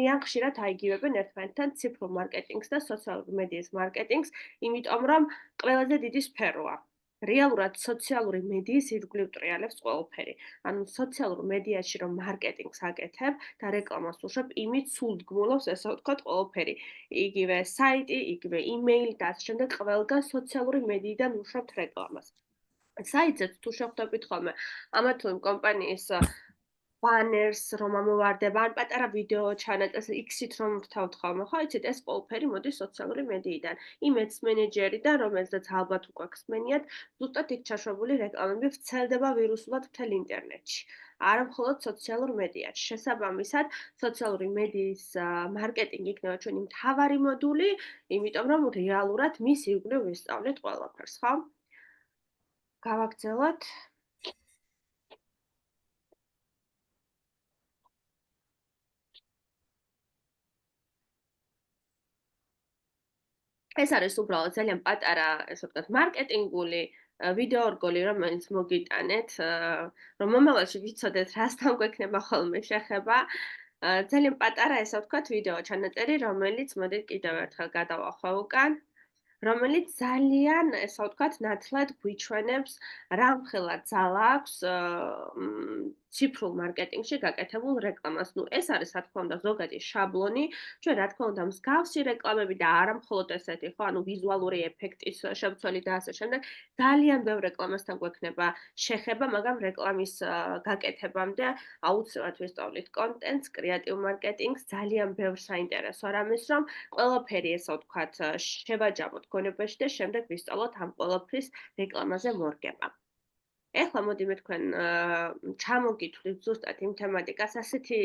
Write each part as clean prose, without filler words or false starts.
ძალიან ხშირად აიგივებენ ერთმანეთთან ციფრულ მარკეტინგს და სოციალური მედიის მარკეტინგს, იმიტომ რომ ყველაზე დიდი სფეროა. რეალურად სოციალური მედიის ირგვლივ ტრიალებს ყველაფერი. ანუ სოციალურ მედიაში რომ მარკეტინგს აკეთებ და რეკლამას უშვებ, იმით სულდგმულობს ესე ვთქვათ ყველაფერი. იგივე საიტი, იგივე იმეილი და ასე შემდეგ ყველგან სოციალური მედიიდან უშვებთ რეკლამას. საიტზეც თუ შეხვდებით ხოლმე ამა თუ იმ კომპანიის ბანერს რომ ამოვარდება, ან პატარა ვიდეო ჩანაწეს X-ით რომ ვთავთ ხოლმე, ხო იცით, ეს ყველაფერი მოდის სოციალური მედიიდან. იმ ads მენეჯერიდან, რომელსაც ალბათ უკვე ხსმენიათ, ზუსტად იქ ჩაშვებული რეკლამები ვრცელდება ვირუსულად მთელ ინტერნეტში. არა მხოლოდ სოციალურ მედიაში. შესაბამისად, სოციალური მედიის მარკეტინგი იქნება ჩვენი მთავარი მოდული, იმიტომ რომ რეალურად მის ირგვლივ ვისწავლეთ ყველაფერს, ხო? გავაგრძელოთ. ეს არის უბრალოდ ძალიან პატარა, ესე ვთქვათ, მარკეტინგული ვიდეო რგოლი, რომელიც მოგიტანეთ, რომ მომავალში ვიცოდეთ, რასთან გვექნება ხოლმე შეხება. ძალიან პატარა, ესე ვთქვათ, ვიდეო ჩანაწერი, რომელიც მოდით კიდევ ერთხელ გადავახვევ უკან, რომელიც ძალიან, ესე ვთქვათ, ნათლად გვიჩვენებს რა მხელა ძალა აქვს ციფრულ მარკეტინგში გაკეთებულ რეკლამას. ნუ ეს არის, რა თქმა უნდა, ზოგადი შაბლონი, ჩვენ რა თქმა უნდა მსგავსი რეკლამები და არა მხოლოდ ესეთი, ხო, ანუ ვიზუალური ეფექტის შემცველი და ასე შემდეგ, ძალიან ბევრ რეკლამასთან გვექნება შეხება, მაგრამ რეკლამის გაკეთებამდე აუცილებლად ვისწავლით კონტენტს, კრეატიულ მარკეტინგს, ძალიან ბევრ საინტერესო რამეს, რომ ყველაფერი, ესე ვთქვათ, შევაჯამოთ გონებაში და შემდეგ ვისწავლოთ ამ ყველაფრის რეკლამაზე მორგება. ეხლა მოდი მე თქვენ ჩამოგითვლით ზუსტად იმ თემატიკას, ასეთი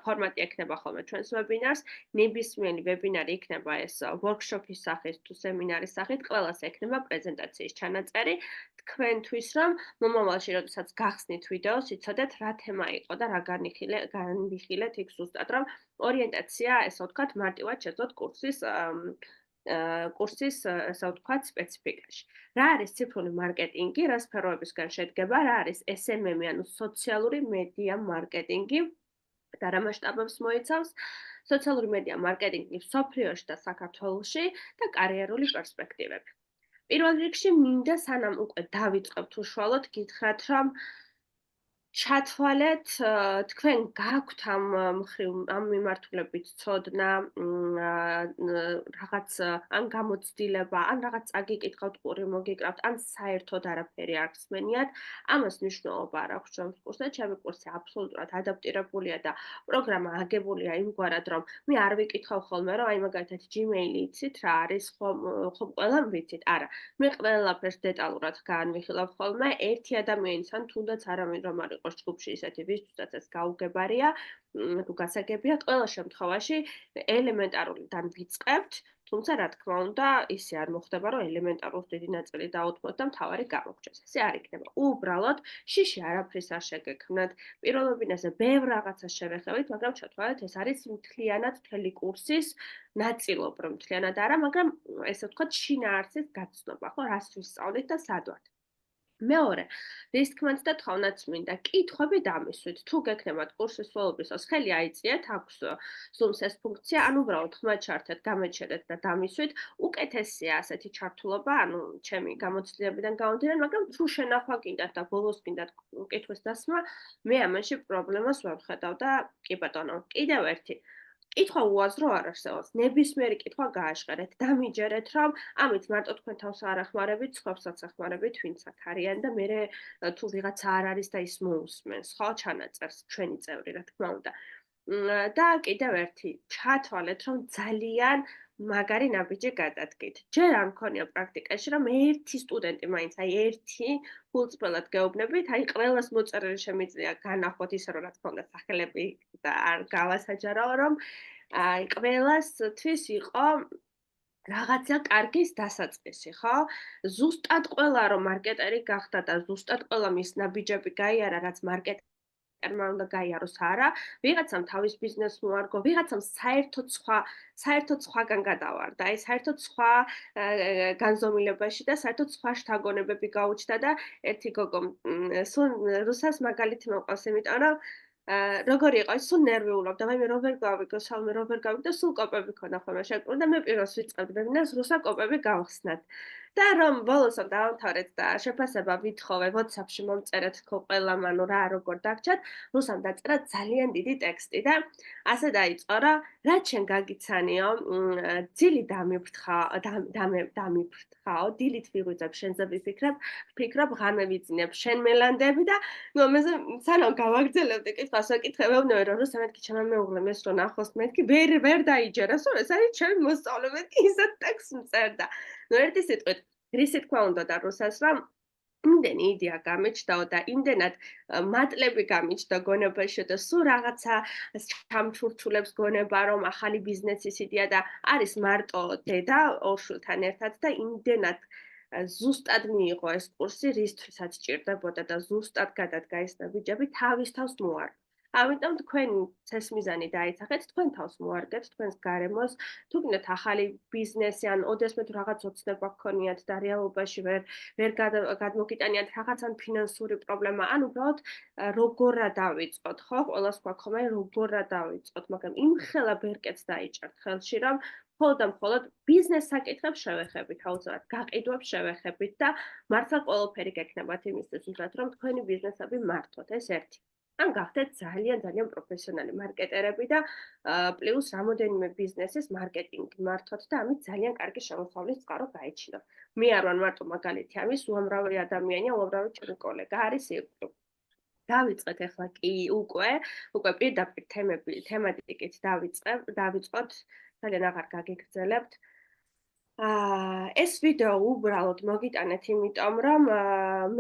ფორმატი ექნება ხოლმე ჩვენს ვებინარს, ნებისმიერი ვებინარი იქნება ეს workshop-ის სახით თუ სემინარის სახით, ყველას ექნება პრეზენტაციის ჩანაწერი, თქვენთვის რომ მომავალში როდესაც გახსნით ვიდეოს, იცოდეთ რა თემა იყო და რა განვიხილეთ იქ ზუსტად, რომ ორიენტაცია, ესე ვთქვათ, მარტივად შეძლოთ კურსის ესე ვთქვათ, სპეციფიკაში. რა არის ციფრული მარკეტინგი, რა სფეროებისგან შედგება, რა არის SMM-ი, ანუ სოციალური მედია მარკეტინგი და რა მასშტაბებს მოიცავს, სოციალური მედია მარკეტინგი მსოფლიოში და საქართველოში და კარიერული პერსპექტივები. პირველ რიგში მინდა სანამ უკვე დავიწყებთ უშუალოდ, გითხრათ, რომ ჩათვალეთ, თქვენ გაქვთ ამ მიმართულებით ცოდნა, რაღაც ან გამოცდილება, ან რაღაც წაგიკითხავთ, ყური მოგიკრავთ, ან საერთოდ არაფერი არ ხსმენიათ, ამას მნიშვნელობა არ აქვს ჩვენს კურსზე. ჩემი კურსი აბსოლუტურად ადაპტირებულია და პროგრამა აგებულია იმგვარად, რომ მე არ ვიკითხავ ხოლმე, რომ აი მაგალითად Gmail-ი იცით რა არის, ხომ ყველამ ვიცით? არა. მე ყველაფერს დეტალურად განვიხილავ ხოლმე, ერთი ადამიანის ან თუნდაც არავინ რომ არ იყოს ჯგუფში ისეთი, ვისთვისაც ეს გაუგებარია, თუ გასაგებიათ, ყველა შემთხვევაში ელემენტარულიდან ვიწყებთ, თუმცა რა თქმა უნდა, ისე არ მოხდება, რომ ელემენტარულს დიდი ნაწილი დაუთმოთ და მთავარი გამოგჩეს. ესე არ იქნება. უბრალოდ შიში არაფრის არ შეგექმნათ. პირველ ვებინარზე ბევრ რაღაცას შევეხებით, მაგრამ ჩათვალეთ, ეს არის მთლიანად მთელი კურსის ნაწილობ, რომ მთლიანად არა, მაგრამ ესე ვთქვათ, შინაარსის გაცნობა, ხო, რას ვისწავლით და სად ვართ. მეორე, რის თქმაც და თხოვნაც მინდა, კითხვები დამისვით. თუ გექნებათ კურსის სრულობისას ხელი აიწიეთ, აქვს Zoom-ს ეს ფუნქცია, ან უბრალოდ ხმად ჩართეთ, გამეჩერეთ და დამისვით. უკეთესია ასეთი ჩართულობა, ანუ ჩემი გამოცდილებიდან გამომდინარე, მაგრამ თუ შენახვა გინდათ და ბოლოს გინდათ კითხვის დასმა, მე ამაში პრობლემას ვერ ვხედავ და კი ბატონო, კიდევ ერთი კითხვა უაზრო არ არსებობს. ნებისმიერი კითხვა გააჟღერეთ, დამიჯერეთ, რომ ამით მარტო თქვენ თავს არ ახმარებით, სხვებსაც ახმარებით, ვინც აქ არიან და მე თუ ვიღაცა არ არის და ის მოусმენს, ხო, ჩანაწერს, ჩვენი წევრი, რა თქმა უნდა. და კიდევ ერთი, ჩათვალეთ, რომ ძალიან მაგარი ნაბიჯი გადადგით. ჯერ არ მქონია პრაქტიკაში, რომ ერთი სტუდენტი მაინც, აი ერთი გულწრფელად გეუბნებით, აი ყველას მოწერილი შემიძლია განახოთ ისე რომ რა თქმა უნდა სახელები და არ გავასაჯარაო, რომ აი ყველასთვის იყო რაღაცა კარგის დასაწყისი, ხო? ზუსტად ყველა რომ მარკეტერი გახდა და ზუსტად ყველა მის ნაბიჯები გაიარა, რაც მარკეტერმა უნდა გაიაროს, არა. ვიღაცამ თავის ბიზნესს მოარგო, ვიღაცამ საერთოდ სხვაგან გადავარდა. აი საერთოდ სხვა განზომილებაში და საერთოდ სხვა შთაგონებები გაუჩნდა და ერთი გოგო სულ რუსას მაგალითი მოყავს, იმიტომ რომ როგორი იყო ის სულ ნერვიულობდა, ვაიმე როგორ გავიგო, სალმე როგორ გავიგო, სულ კოპები ქონა ხოლმე შეკრულ და მე პიროს ვიწყებდი, მეგონას რუსა კოპები გავხსნათ. და რომ ბოლოსო დავამთავრეთ და შეფასება ვითხოვე WhatsApp-ში მომწერეთ თქო ყველამ, ანუ რა როგორ დაგჭათ, რუსამ დაწერა ძალიან დიდი ტექსტი და ასე დაიწყო რა, რაც შენ გაგიცანიო, ძილი დამიფრთხაო, დილით ვიღვიძებ, შენზე ვფიქრობ, ღამე ვიძინებ, შენ მელანდები და ნუ ამაზე სანამ გავაგრძელებდი კითხვას, ვეკითხებოვნებე რომ რუსა მეთქი ჩემო მეუღლე ეს რო ნახოს მეთქი ვერ დაიჯერას, რომ ეს არის ჩემი მოსწავლე, მეთქი ისეთ ტექსტს მწერდა. ნუ ერთი სიტყვით, რისი თქვა უნდა და რუსას რომ იმდენი იდეა გამეჩნდაო და იმდენად მატლები გამიჩნდა გონებაში და სულ რაღაცა ჩამჩურჩულებს გონება რომ ახალი ბიზნესის იდეა და არის მარტო დედა ორ შვილთან ერთად და იმდენად ზუსტად მიიღო ეს კურსი, რისთვისაც ჭირდებოდა და ზუსტად გადადგა ეს ბიჯები თავის თავს მოარ. ამიტომ თქვენ ცესმიზანი დაიცახეთ, თქვენ თავს მოარგეთ, თქვენს გარემოს, თუ გინდათ ახალი ბიზნესი ან ოდესმე თუ რაღაც ოცნება გქონიათ და რეალობაში ვერ გადმოგიტანიათ რაღაცან ფინანსური პრობლემა, ან უბრალოდ როგორ დავიწყოთ, ხო? ყველას გვაქვს ხოლმე როგორ დავიწყოთ, მაგრამ იმხელა ბერკეტს დაიჭერთ ხელში, რომ მხოლოდ და მხოლოდ ბიზნეს საკითხებს შევეხებით, აუცილებლად გაყიდვებს შევეხებით და მართლა ყველაფერი გექნებათ იმისთვის, რომ თქვენი ბიზნესები მართოთ, ეს ერთი. ან გახდეთ ძალიან პროფესიონალი მარკეტერები და პლუს რამოდენიმე ბიზნესის მარკეტინგი მართოთ და ამით ძალიან კარგი შემოსავლის წყარო გაიჩინოთ. მე არ ვარ მარტო მაგალითი ამის, უამრავი ადამიანია, უამრავი ჩემი კოლეგა არის იგივე. დავიწყეთ ახლა კი უკვე პირდაპირ თემატიკით დავიწყოთ, ძალიან აღარ გაგიგრძელებთ. ეს ვიდეო უბრალოდ მოგიტანეთ იმიტომ, რომ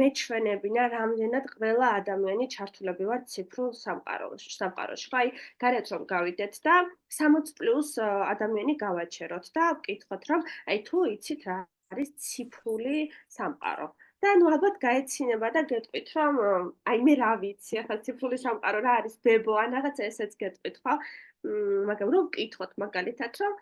მეჩვენებინა რამდენად ყველა ადამიანი ჩართულები ვართ ციფრულ სამყაროში. აი, გარეთ რომ გავიდეთ და 60+ ადამიანი გავაჩეროთ და ვკითხოთ, რომ აი თუ იცით რა არის ციფრული სამყარო. და ნუ ალბათ გაეცინება და გეტყვით, რომ აი მე რა ვიცი, ახლა ციფრული სამყარო რა არის ბებო, ან რაღაცა ესეც გეტყვით, ხო? მაგრამ რომ ვკითხოთ მაგალითად, რომ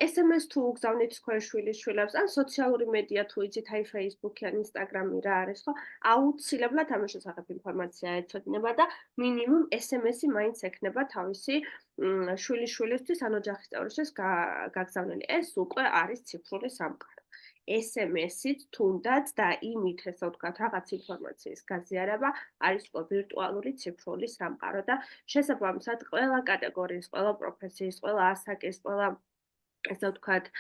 SMS თუ უგზავნით თქვენ შვილიშვილებს, ან სოციალური მედია თუ იცით, აი Facebook-ი ან Instagram-ი რა არის, ხო? აუცილებლად ამის შესახებ ინფორმაცია ეცოდინება და მინიმუმ SMS-ი მაინც ექნება თავისი შვილიშვილისთვის ან ოჯახის წევრისთვის გაგზავნილი. ეს უკვე არის ციფრული სამყარო. SMS-ით თუნდაც და იმით, ესე ვთქვათ, რაღაც ინფორმაციის გაზიარება არის უკვე ვირტუალური ციფრული სამყარო და შესაბამისად ყველა კატეგორიის, ყველა პროფესიის, ყველა ასაკის, ყველა ესე ვთქვათ,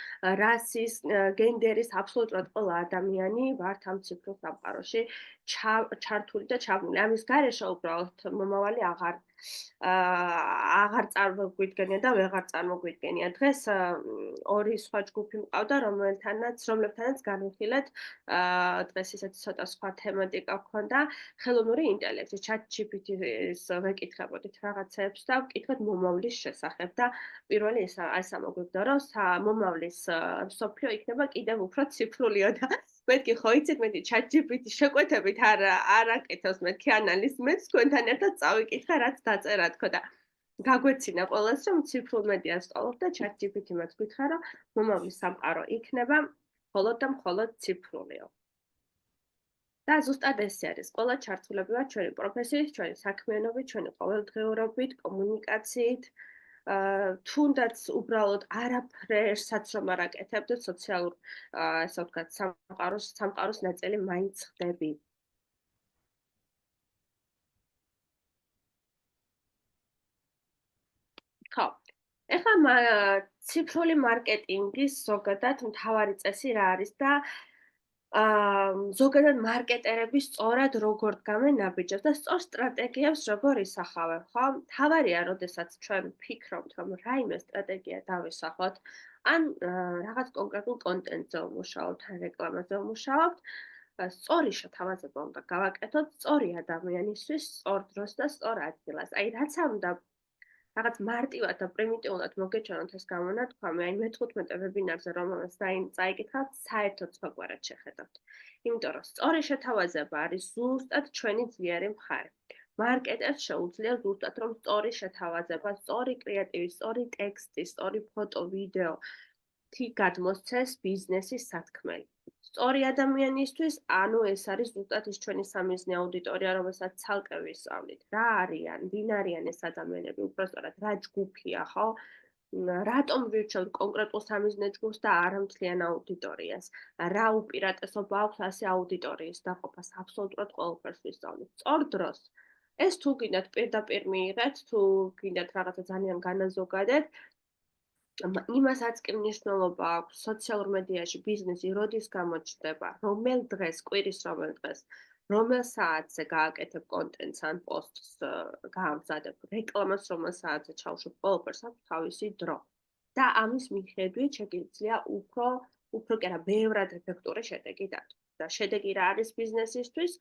რასის, გენდერის, აბსოლუტურად ყველა ადამიანი ვართ ამ ციფრულ სამყაროში ჩართული და ჩაბმული. ამის გარეშე უბრალოდ მომავალი აღარ წარმოგვიდგენია და ვეღარ წარმოგვიდგენია. დღეს ორი სხვა ჯგუფი მყავდა, რომლებთანაც განვიხილეთ, დღეს ისეთი ცოტა სხვა თემატიკა გვქონდა, ხელოვნური ინტელექტი, ChatGPT-ს ვეკითხებოდით რაღაცებს და ვკითხეთ მომავლის შესახებ და პირველი ეს ამოგვიგდა, რომ მომავლის მსოფლიო იქნება კიდევ უფრო ციფრულიო და მეთქი ხო იცით, მე ChatGPT შეკვეთებით არ აკეთებს მეთქი ანალიზს, მეც თქვენთან ერთად წავიკითხე, რაც დაწერა თქო და გაგვეცინა ყველას, რომ ციფრულ მედიას ვსწავლობ და ChatGPT მას გითხრა, რომ მომავლის სამყარო იქნება მხოლოდ და მხოლოდ ციფრულიო. და ზუსტად ესე არის. ყველა ჩართულები ვართ ჩვენი პროფესიით, ჩვენი საქმიანობით, ჩვენი ყოველდღიურობით, კომუნიკაციით. თუნდაც უბრალოდ არაფერსაც რომ არ აკეთებდეთ სოციალურ ასე ვთქვათ სამყაროს ნაწილი მაინც ხდები. ხო. ეხლა ციფრული მარკეტინგის ზოგადად მთავარი წესი რა არის და ზოგადად მარკეტერები სწორად როგორ დგამენ ნაბიჯებს და სწორ სტრატეგიებს როგორ ისახავენ, ხო? თავარია, როდესაც ჩვენ ვფიქრობთ, რომ რაიმე სტრატეგია დავისახოთ, ან რაღაც კონკრეტულ კონტენტზე ვმუშაობთ, ან რეკლამაზე ვმუშაობთ, სწორი შეთავაზება უნდა გავაკეთოთ სწორი ადამიანისთვის, სწორ დროს და სწორ ადგილას. აი, რაც არ უნდა რაღაც მარტივად და პრიმიტიულად მოგეჩვენოთ ეს გამონათქვამი, აი მე-15 ვებინარზე რომელსაც წაიკითხავთ, საერთოდ სხვაგვარად შეხედავთ. იმიტომ რომ სწორი შეთავაზება არის ზუსტად ჩვენი ძლიერი მხარე. მარკეტერს შეუძლია ზუსტად რომ სწორი შეთავაზება, სწორი კრეატივი, სწორი ტექსტი, სწორი ფოტო, ვიდეო, თი გადმოსცეს ბიზნესის სათქმელი. სწორი ადამიანისთვის, ანუ ეს არის ზუსტად ის ჩვენი სამიზნე აუდიტორია, რომელსაც ცალკე ვისწავლით. რა არიან, ვინ არიან ეს ადამიანები, უпростоრად რა ჯგუფია, ხო? რატომ ვირჩევთ კონკრეტულ სამიზნე ჯგუფს და არა მთლიან აუდიტორიას? რა უპირატესობა აქვს ასე აუდიტორიის დაყოფას? აბსოლუტურად ყველაფერს ვისწავლით. სწორ დროს. ეს თუ გინდათ პირდაპირ მიიღეთ, თუ გინდათ რაღაცა ძალიან განაზოგადეთ, იმასაც კი მნიშვნელობა აქვს სოციალურ მედიაში ბიზნესი როდის გამოჩნდება, რომელ დღეს, კვირის რომელ დღეს, რომელ საათზე გააკეთებ კონტენტს ან პოსტს გაამზადებ, რეკლამას რომელ საათზე ჩავშობ, ყველაფერს აქვს თავისი დრო. და ამის მიხედვით შეგიძლია უფრო კი არა, ბევრად ეფექტური შედეგი დათო. და შედეგი რა არის ბიზნესისთვის?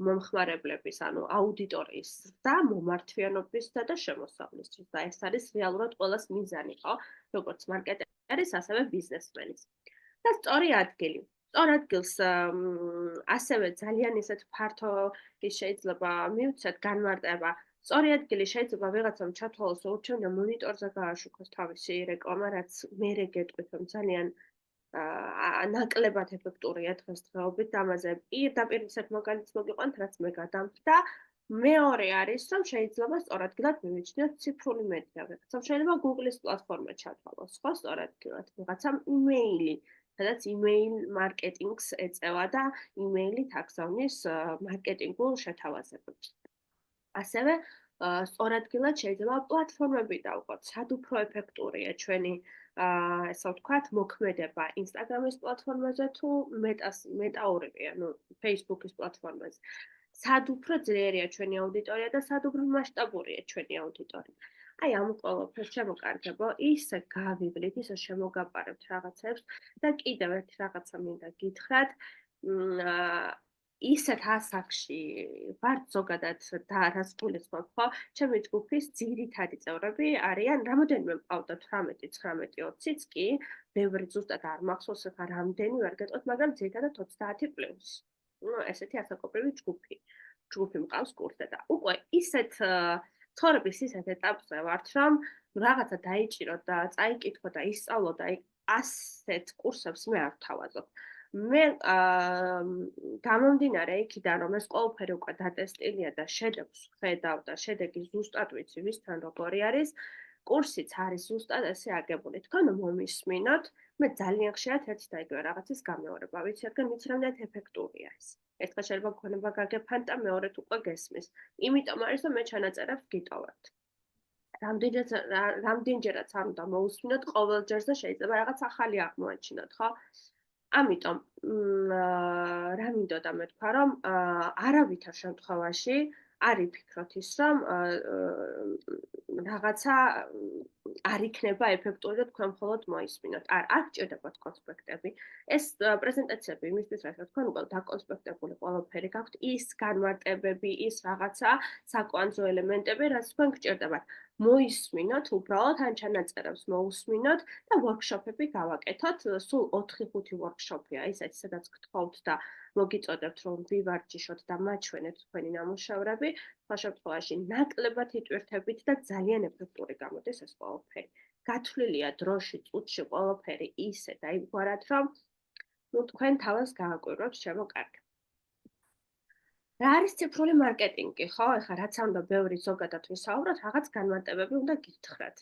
მომხმარებლების, ანუ აუდიტორიის და მომართვიანობისა და შემოსავლისთვის. და ეს არის რეალურად ყველას მიზანი, ხო? როგორც მარკეტერის, ასევე ბიზნესმენის. და სწორი ადგილი. სწორ ადგილს ასევე ძალიან ისეთ ფართო ის შეიძლება მივცეთ განმარტება. სწორი ადგილი შეიძლება ვიღაცამ ჩათვალოს ურჩევნია მონიტორზე გააშუქოს თავისი რეკლამა, რაც მერე გეტყვით, რომ ძალიან ნაკლებად ეფექტურია დღესდღეობით და ამაზე პირდაპირ ისეთ მაგალითს მოგიყვანთ, რაც მე გადამხდა. მეორე არის, რომ შეიძლება სწორ ადგილად მივიჩნიოთ ციფრული მედია. ვიღაცამ შეიძლება Google-ის პლატფორმა ჩათვალოს, ხო, სწორ ადგილად. ვიღაცამ იმეილი, სადაც იმეილ მარკეტინგს ეწევა და იმეილით აგზავნის მარკეტინგულ შეთავაზებებს. ასევე სწორ ადგილად შეიძლება პლატფორმები დავყოთ, სად უფრო ეფექტურია ჩვენი ესე ვთქვათ, მოქმედება Instagram-ის პლატფორმაზე თუ მეტა ორივე, ანუ Facebook-ის პლატფორმაზე. სად უფრო ძლიერია ჩვენი აუდიტორია და სად უფრო მასშტაბურია ჩვენი აუდიტორია. აი ამ ყველაფერს შემოკარგებო, ისე გავივლით, ისე შემოგაპარებთ რაღაცებს და კიდევ ერთი რაღაცა მინდა გითხრათ. ისეთ ასაკში ვართ ზოგადად და რას გულისხმობ, ხო? ჩემი ჯგუფის ძირითადი წევრები არიან რამოდენიმე მყავდა 18-19-20-იც კი, ბევრი ზუსტად არ მახსოვს ახლა რამდენი ვერ გეტყვით, მაგრამ ძირითადად 30+. ესეთი ასაკობრივი ჯგუფი მყავს კურსზე და უკვე ისეთ ცხოვრების ისეთ ეტაპზე ვართ, რომ რაღაცა დაიჭირო და წაიკითხო და ისწავლო და ასეთ კურსებს მე არ ვთავაზობ. მე გამომდინარე იქიდან, რომ ეს ყველაფერი უკვე დატესტილია და შედეგს ვხედავ და შედეგი ზუსტად ვიცი, ვისთან როგორი არის, კურსიც არის ზუსტად ესე აგებული. თქვენ მომისმინოთ, მე ძალიან ხშირად ერთი და იგივე რაღაცის გამეორება ვიცი, რადგან ვიცი, რამდენად ეფექტურია ეს. ერთხელ შეიძლება გქონება გაგეფანტა, მეორედ უკვე გესმის. იმიტომ არის, რომ მე ჩანაწერებს გიტოვებთ. რამდენჯერაც არ უნდა მოусმინოთ, ყოველ ჯერზე შეიძლება რაღაც ახალი აღმოაჩინოთ, ხო? ამიტომ რა მინდოდა მე თქვა, რომ არავითარ შემთხვევაში არ იფიქროთ ის, რომ რაღაცა არ იქნება ეფექტური და თქვენ მხოლოდ მოისმინოთ. არ გჭირდებათ კონსპექტები. ეს პრეზენტაციები იმისთვის, რასაც თქვენ უკვე დაკონსპექტებული ყველაფერი გაქვთ, ის განმარტებები, ის რაღაცა საკვანძო ელემენტები, რაც თქვენ გჭირდებათ. მოისმინოთ უბრალოდ ან ჩანაწერებს მოусმინოთ და ვორქშოპები გავაკეთოთ. სულ 4-5 ვორქშოპია ისეთი, სადაც გთხოვთ და მოგიწოდებთ, რომ ვივარჯიშოთ და მაჩვენეთ თქვენი ნამუშევრები. სხვა შემთხვევაში ნაკლებად იტვირთებით და ძალიან ეფექტური გამოდის ეს ყველაფერი. გათვლილია დროში, წუთში ყველაფერი ისე დაიგვარად, რომ თქვენ თავს გააკვირვებთ შემოკარგება. რა არის ციფრული მარკეტინგი, ხო? ეხლა რაც არ უნდა ბევრი ზოგადად ვისაუბროთ, რაღაც განმარტებები უნდა გითხრათ.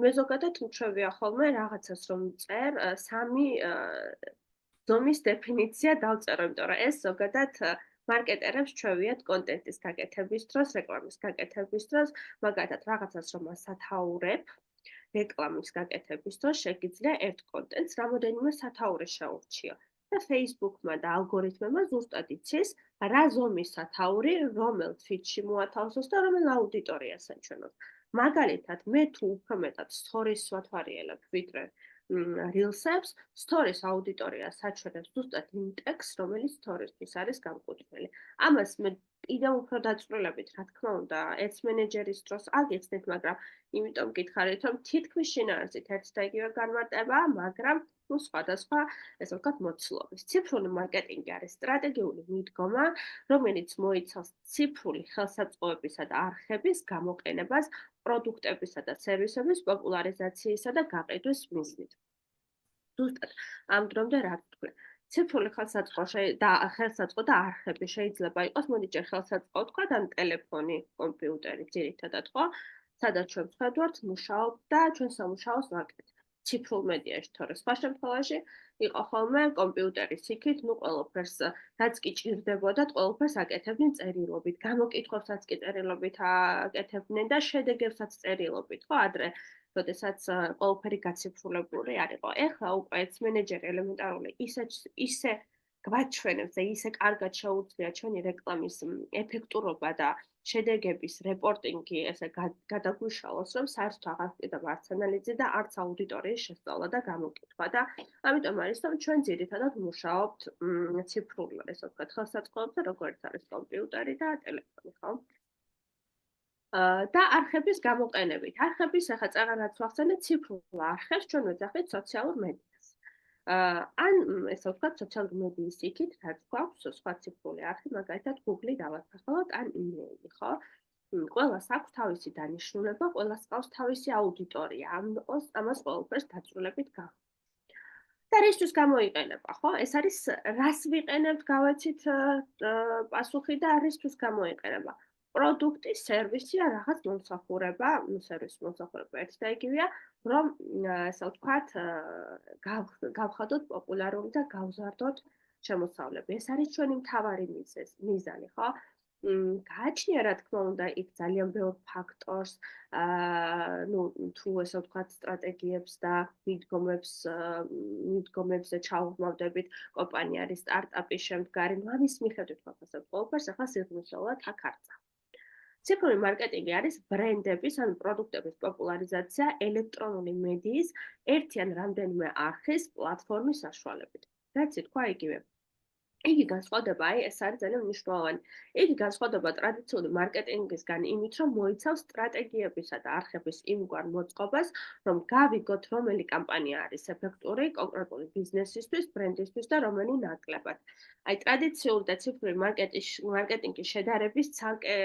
მე ზოგადად უჩვევია ხოლმე რაღაცას რომ წერ, 3 ზომის დეფინიცია დავწერო, იმიტომ რომ ეს ზოგადად მარკეტერებს ჩვევიათ კონტენტის გაკეთების დროს, რეკლამის გაკეთების დროს, მაგალითად რაღაცას რომ ასათაურებ, რეკლამის გაკეთების დროს შეგიძლია ერთ კონტენტს რამოდენიმე სათაური შეურჩიო. და Facebook-მა და ალგორითმებმა ზუსტად იცის, რა ზომის სათაური, რომელ თვიტში მოათავსოს და რომელ აუდიტორიას აჩვენოს. მაგალითად, მე თუ უფრო მეტად stories-ს ვათვალიერებ ვიდრე Reels-ებს, stories აუდიტორიას აჩვენებს ზუსტად იმ ტექსტს, რომელიც stories-თვის არის განკუთვნილი. ამას მე კიდევ უფრო დაწვრილებით, რა თქმა უნდა, Ads Manager-ის დროს აგიხსნით, მაგრამ იმიტომ გითხარით, რომ თითქმის შინაარსით ერთ და იგივე განმარტებაა, მაგრამ სხვადასხვა, ესე ვთქვათ, მოცულობის. ციფრული მარკეტინგი არის სტრატეგიული მიდგომა, რომელიც მოიცავს ციფრული ხელსაწყოებისა და არხების გამოყენებას პროდუქტებისა და სერვისების პოპულარიზაციისა და გაყიდვის მიზნით. ზუსტად ამ დრომდე რა ვთქვი. ციფრული ხელსაწყო და არხები შეიძლება იყოს, მოდი ჯერ ხელსაწყო ვთქვათ, ან ტელეფონი, კომპიუტერი ძირითადად, ხო? სადაც ჩვენ ვხედავთ, მუშაობთ და ჩვენ სამუშაოს ვაკეთებთ. ციფრულ მედიაში თორე სხვა შემთხვევაში იყო ხოლმე კომპიუტერის იქით, ნუ ყველაფერს რაც კი ჭირდებოდათ, ყველაფერს აკეთებდნენ წერილობით, გამოკითხვებსაც კი წერილობით აკეთებდნენ და შედეგებსაც წერილობით, ხო, ადრე როდესაც ყველაფერი გაციფრულებული არ იყო. ეხლა უკვე ეს მენეჯერი ელემენტარული ისე გვაჩვენებს და ისე კარგად შეუძლია ჩვენი რეკლამის ეფექტურობა და შედეგების რეპორტინგი ესე გადაგვიშალოს, რომ საერთოდ აღარ ვკიდებ არც ანალიზი და არც აუდიტორიის შესწავლა და გამოკითხვა და ამიტომ არის რომ ჩვენ ძირითადად მუშაობთ ციფრულ, ესე ვთქვათ, ხელსაწყოებზე, როგორც არის კომპიუტერი და ტელეფონი, ხო? და არხების გამოყენებით. არხების ახლა წაღანაც ვახსენე ციფრულ არხებს ჩვენ ვეძახით სოციალურ მედიას. ან ესე ვთქვათ სოციალური მედიის იქით, რაც გვაქვს სხვა ციფრული არხი, მაგალითად Google-ი დავასახელოთ, ან email-ი, ხო? ყველას აქვს თავისი დანიშნულება, ყველას ყავს თავისი აუდიტორია. ამას ყველაფერს დაწვრილებით გავხსნით. და რისთვის გამოიყენება, ხო? ეს არის რას ვიყენებთ, გავაცით პასუხი და რისთვის გამოიყენება. პროდუქტი, სერვისი ან რაღაც მომსახურება, სერვისის მომსახურება ერთი და იგივეა, რომ ასე ვთქვათ, გავხადოთ პოპულარული და გავზარდოთ შემოსავლები. ეს არის ჩვენი მთავარი მიზანი, ხო? გააჩნია რა თქმა უნდა იქ ძალიან ბევრ ფაქტორს, ნუ თუ ესე ვთქვათ სტრატეგიებს და მიდგომებზე ჩავხმავდებით, კომპანია არის სტარტაპის შემდგარი, ნუ ამის მიხედვით ვაფასებთ ყველაფერს, ახლა სიღრმისეულად აქ არ წავ. ციფრული მარკეტინგი არის ბრენდების ან პროდუქტების პოპულარიზაცია ელექტრონული მედიის ერთი ან რამდენიმე არხის პლატფორმის საშუალებით. რაც ითქვა იგივე. იგი განსხვავდება, ეს არის ძალიან მნიშვნელოვანი. იგი განსხვავდება ტრადიციული მარკეტინგისგან იმით, რომ მოიცავს სტრატეგიებისა და არხების იმგვარ მოწყობას, რომ გავიგოთ, რომელი კამპანია არის ეფექტური კონკრეტული ბიზნესისთვის, ბრენდისთვის და რომელი ნაკლებად. აი ტრადიციული და ციფრული მარკეტინგის შედარების ცალკე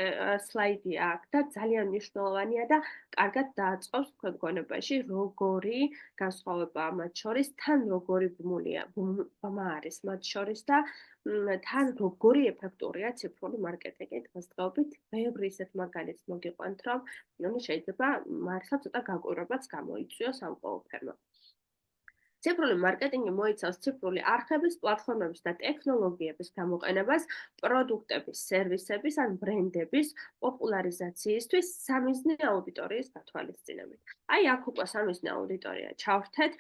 სლაიდია აქ და ძალიან მნიშვნელოვანია და კარგად დააწყობს თქვენ გონებაში, როგორი განსხვავებაა მათ შორის, თან როგორი ბმა არის მათ შორის და თან როგორი ეფექტურია ციფრული მარკეტინგი დღესდღეობით. ბევრი ისეთ მაგალითს მოგიყვანთ, რომ შეიძლება მართლა ცოტა გაკვირვებაც გამოიწვიოს ამ ყველაფერმა. ციფრული მარკეტინგი მოიცავს ციფრული არხების, პლატფორმების და ტექნოლოგიების გამოყენებას პროდუქტების, სერვისების ან ბრენდების პოპულარიზაციისთვის სამიზნე აუდიტორიის გათვალისწინებით. აი აქ უკვე სამიზნე აუდიტორია ჩავრთეთ.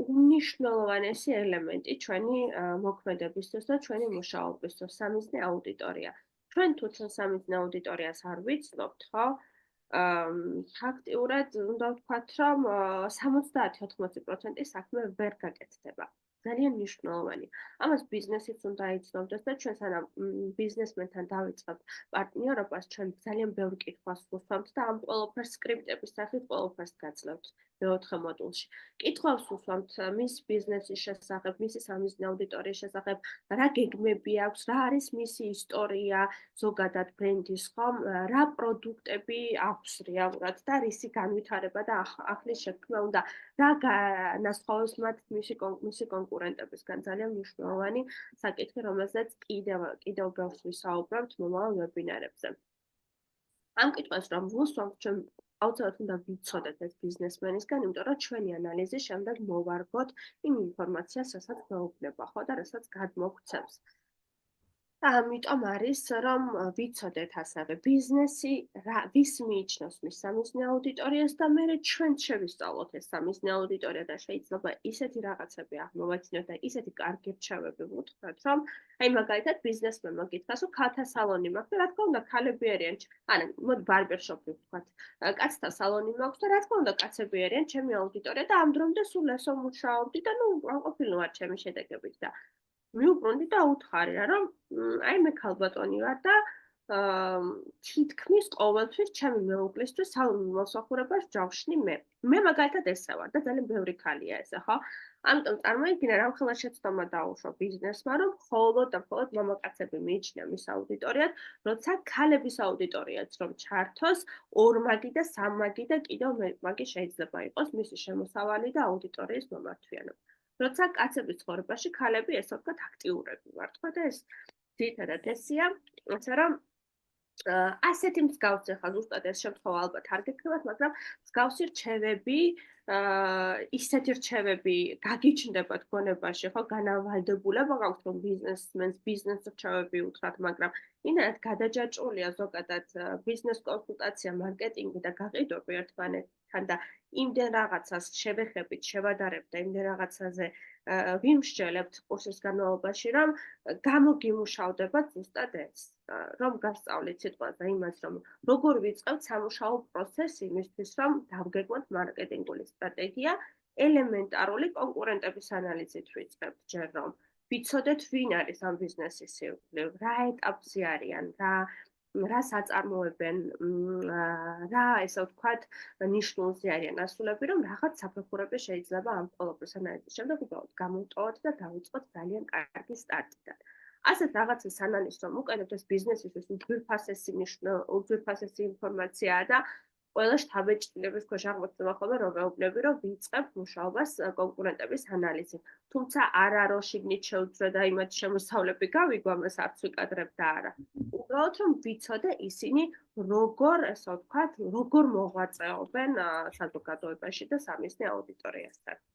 უმნიშვნელოვანესი ელემენტი ჩვენი მოქმედებისთვის და ჩვენი მუშაობისთვის სამიზნე აუდიტორია. ჩვენ თუ ჩვენ სამიზნე აუდიტორიას არ ვიცნობთ, ხო? ფაქტიურად უნდა ვთქვათ, რომ 70-80% საქმე ვერ გაკეთდება. ძალიან მნიშვნელოვანი. ამას ბიზნესიც უნდა იცნობდეს და ჩვენ სანამ ბიზნესმენთან დავიწყებთ პარტნიორობას, ჩვენ ძალიან ბევრ კითხვას ვუსვამთ და ამ ყველაფერს სკრიპტების სახით ყველაფერს გაძლევთ. მეოთხე მოდულში. კითხვას ვუსვამთ მის ბიზნესის შესახებ, მისი სამიზნე აუდიტორიის შესახებ, რა გეგმები აქვს, რა არის მისი ისტორია, ზოგადად ბრენდის ხომ, რა პროდუქტები აქვს რეალურად და რისი განვითარება და ახლის შექმნა უნდა, რა განასხვავებს მათ მისი კონკურენტებისგან. ძალიან მნიშვნელოვანი საკითხი, რომელზეც კიდევ ბევრს ვისაუბრებთ მომავალ ვებინარებზე. ამ კითხვას რომ ვუსვამთ, ჩვენ აუცილებლად უნდა ვიცოდეთ ეს ბიზნესმენისგან, იმიტომ რომ ჩვენი ანალიზის შემდეგ მოვარგოთ იმ ინფორმაციას, რასაც გვეუბნება, ხო და რასაც გადმოგვცემს. და ამიტომ არის რომ ვიცოდეთ ასევე ბიზნესი ვის მიიჩნევს მის სამიზნე აუდიტორიას და მე ჩვენ შევისწავლოთ ეს სამიზნე აუდიტორია და შეიძლება ისეთი რაღაცები აღმოვაჩინოთ და ისეთი კარგი რჩევები ვუთხრათ, რომ აი მაგალითად ბიზნესმენმა გითხრას, რომ ქალთა სალონი მაქვს და რა თქმა უნდა ქალები არიან, ანუ მოდი ბარბერშოპი ვთქვათ. კაცთა სალონი მაქვს და რა თქმა უნდა კაცები არიან ჩემი აუდიტორია და ამ დრომდე სულ ესო მუშაობდი და ნუ არ ყოფილი ვარ ჩემი შედეგებით და მიუბრუნდი და უთხარი რა, რომ აი მე ქალბატონი ვარ და თითქმის ყოველთვის ჩემი მეუღლისთვის მოსახურებას ჯავშნი მე. მე მაგალითად ესე ვარ და ძალიან ბევრი ქალია ესე, ხო? ამიტომ წარმოიდგინე რამხელა შეცდომა დაუშვა ბიზნესმა, რომ მხოლოდ და მხოლოდ მამაკაცები მიიჩნია მის აუდიტორიად, როცა ქალების აუდიტორიაც რომ ჩართოს, ორმაგი და სამმაგი და კიდევ მეტმაგი შეიძლება იყოს მისი შემოსავალი და აუდიტორიის მომართვიანობა. როცა კაცების ცხოვრებაში ქალები ესე ვთქვათ აქტიურები ვართ, ხო და ეს ძირითადად ესია, ასე რომ ასეთი მსგავსი ხა ზუსტად ეს შემთხვევა ალბათ არ გექნებათ, მაგრამ მსგავსი რჩევები, ისეთი რჩევები გაგიჩნდებათ გონებაში, ხო, განავალდებულება გაქვთ, რომ ბიზნესმენს ბიზნეს რჩევები უთხრათ, მაგრამ იმდენად გადაჯაჭვულია ზოგადად ბიზნეს კონსულტაცია, მარკეტინგი და გაყიდვები ერთმანეთთან და იმდენ რაღაცას შევეხებით, შევადარებთ და იმდენ რაღაცაზე ვიმსჯელებთ კურსის განმავლობაში, რომ გამოგიმუშავდებათ ზუსტად ეს. რომ გასწავლით სიტყვაზე იმას, რომ როგორ ვიწყებთ სამუშაო პროცესი იმისთვის, რომ დავგეგმოთ მარკეტინგული სტრატეგია, ელემენტარული კონკურენტების ანალიზით ვიწყებთ ჯერ რომ ვიცოდეთ ვინ არის ამ ბიზნესის ირგვლივ, რა ეტაპზე არიან, რას აწარმოებენ, რა ესე ვთქვათ, ნიშნულზე არიან ასულები, რომ რაღაც საფეხურები შეიძლება ამ ყოველფრის ანალიზის შემდეგ უბრალოდ გამოვტოვოთ და დავიწყოთ ძალიან კარგი სტარტიდან. ასეთ რაღაცას ანალიზს რომ უკეთებთ ეს ბიზნესისთვის უძვირფასესი ინფორმაციაა და ყველა შთაბეჭდილების ქვეშ აღმოჩნდება ხოლმე რომ მეუბნები რომ ვიწყებთ მუშაობას კონკურენტების ანალიზით. თუმცა არა რომ შიგნით შევძრე და იმათ შემოსავლები გავიგო, ამას არც ვიკადრებ და არა. უბრალოდ რომ ვიცოდე ისინი როგორ, ესე ვთქვათ, როგორ მოღვაწეობენ საზოგადოებაში და სამიზნე აუდიტორიასთან.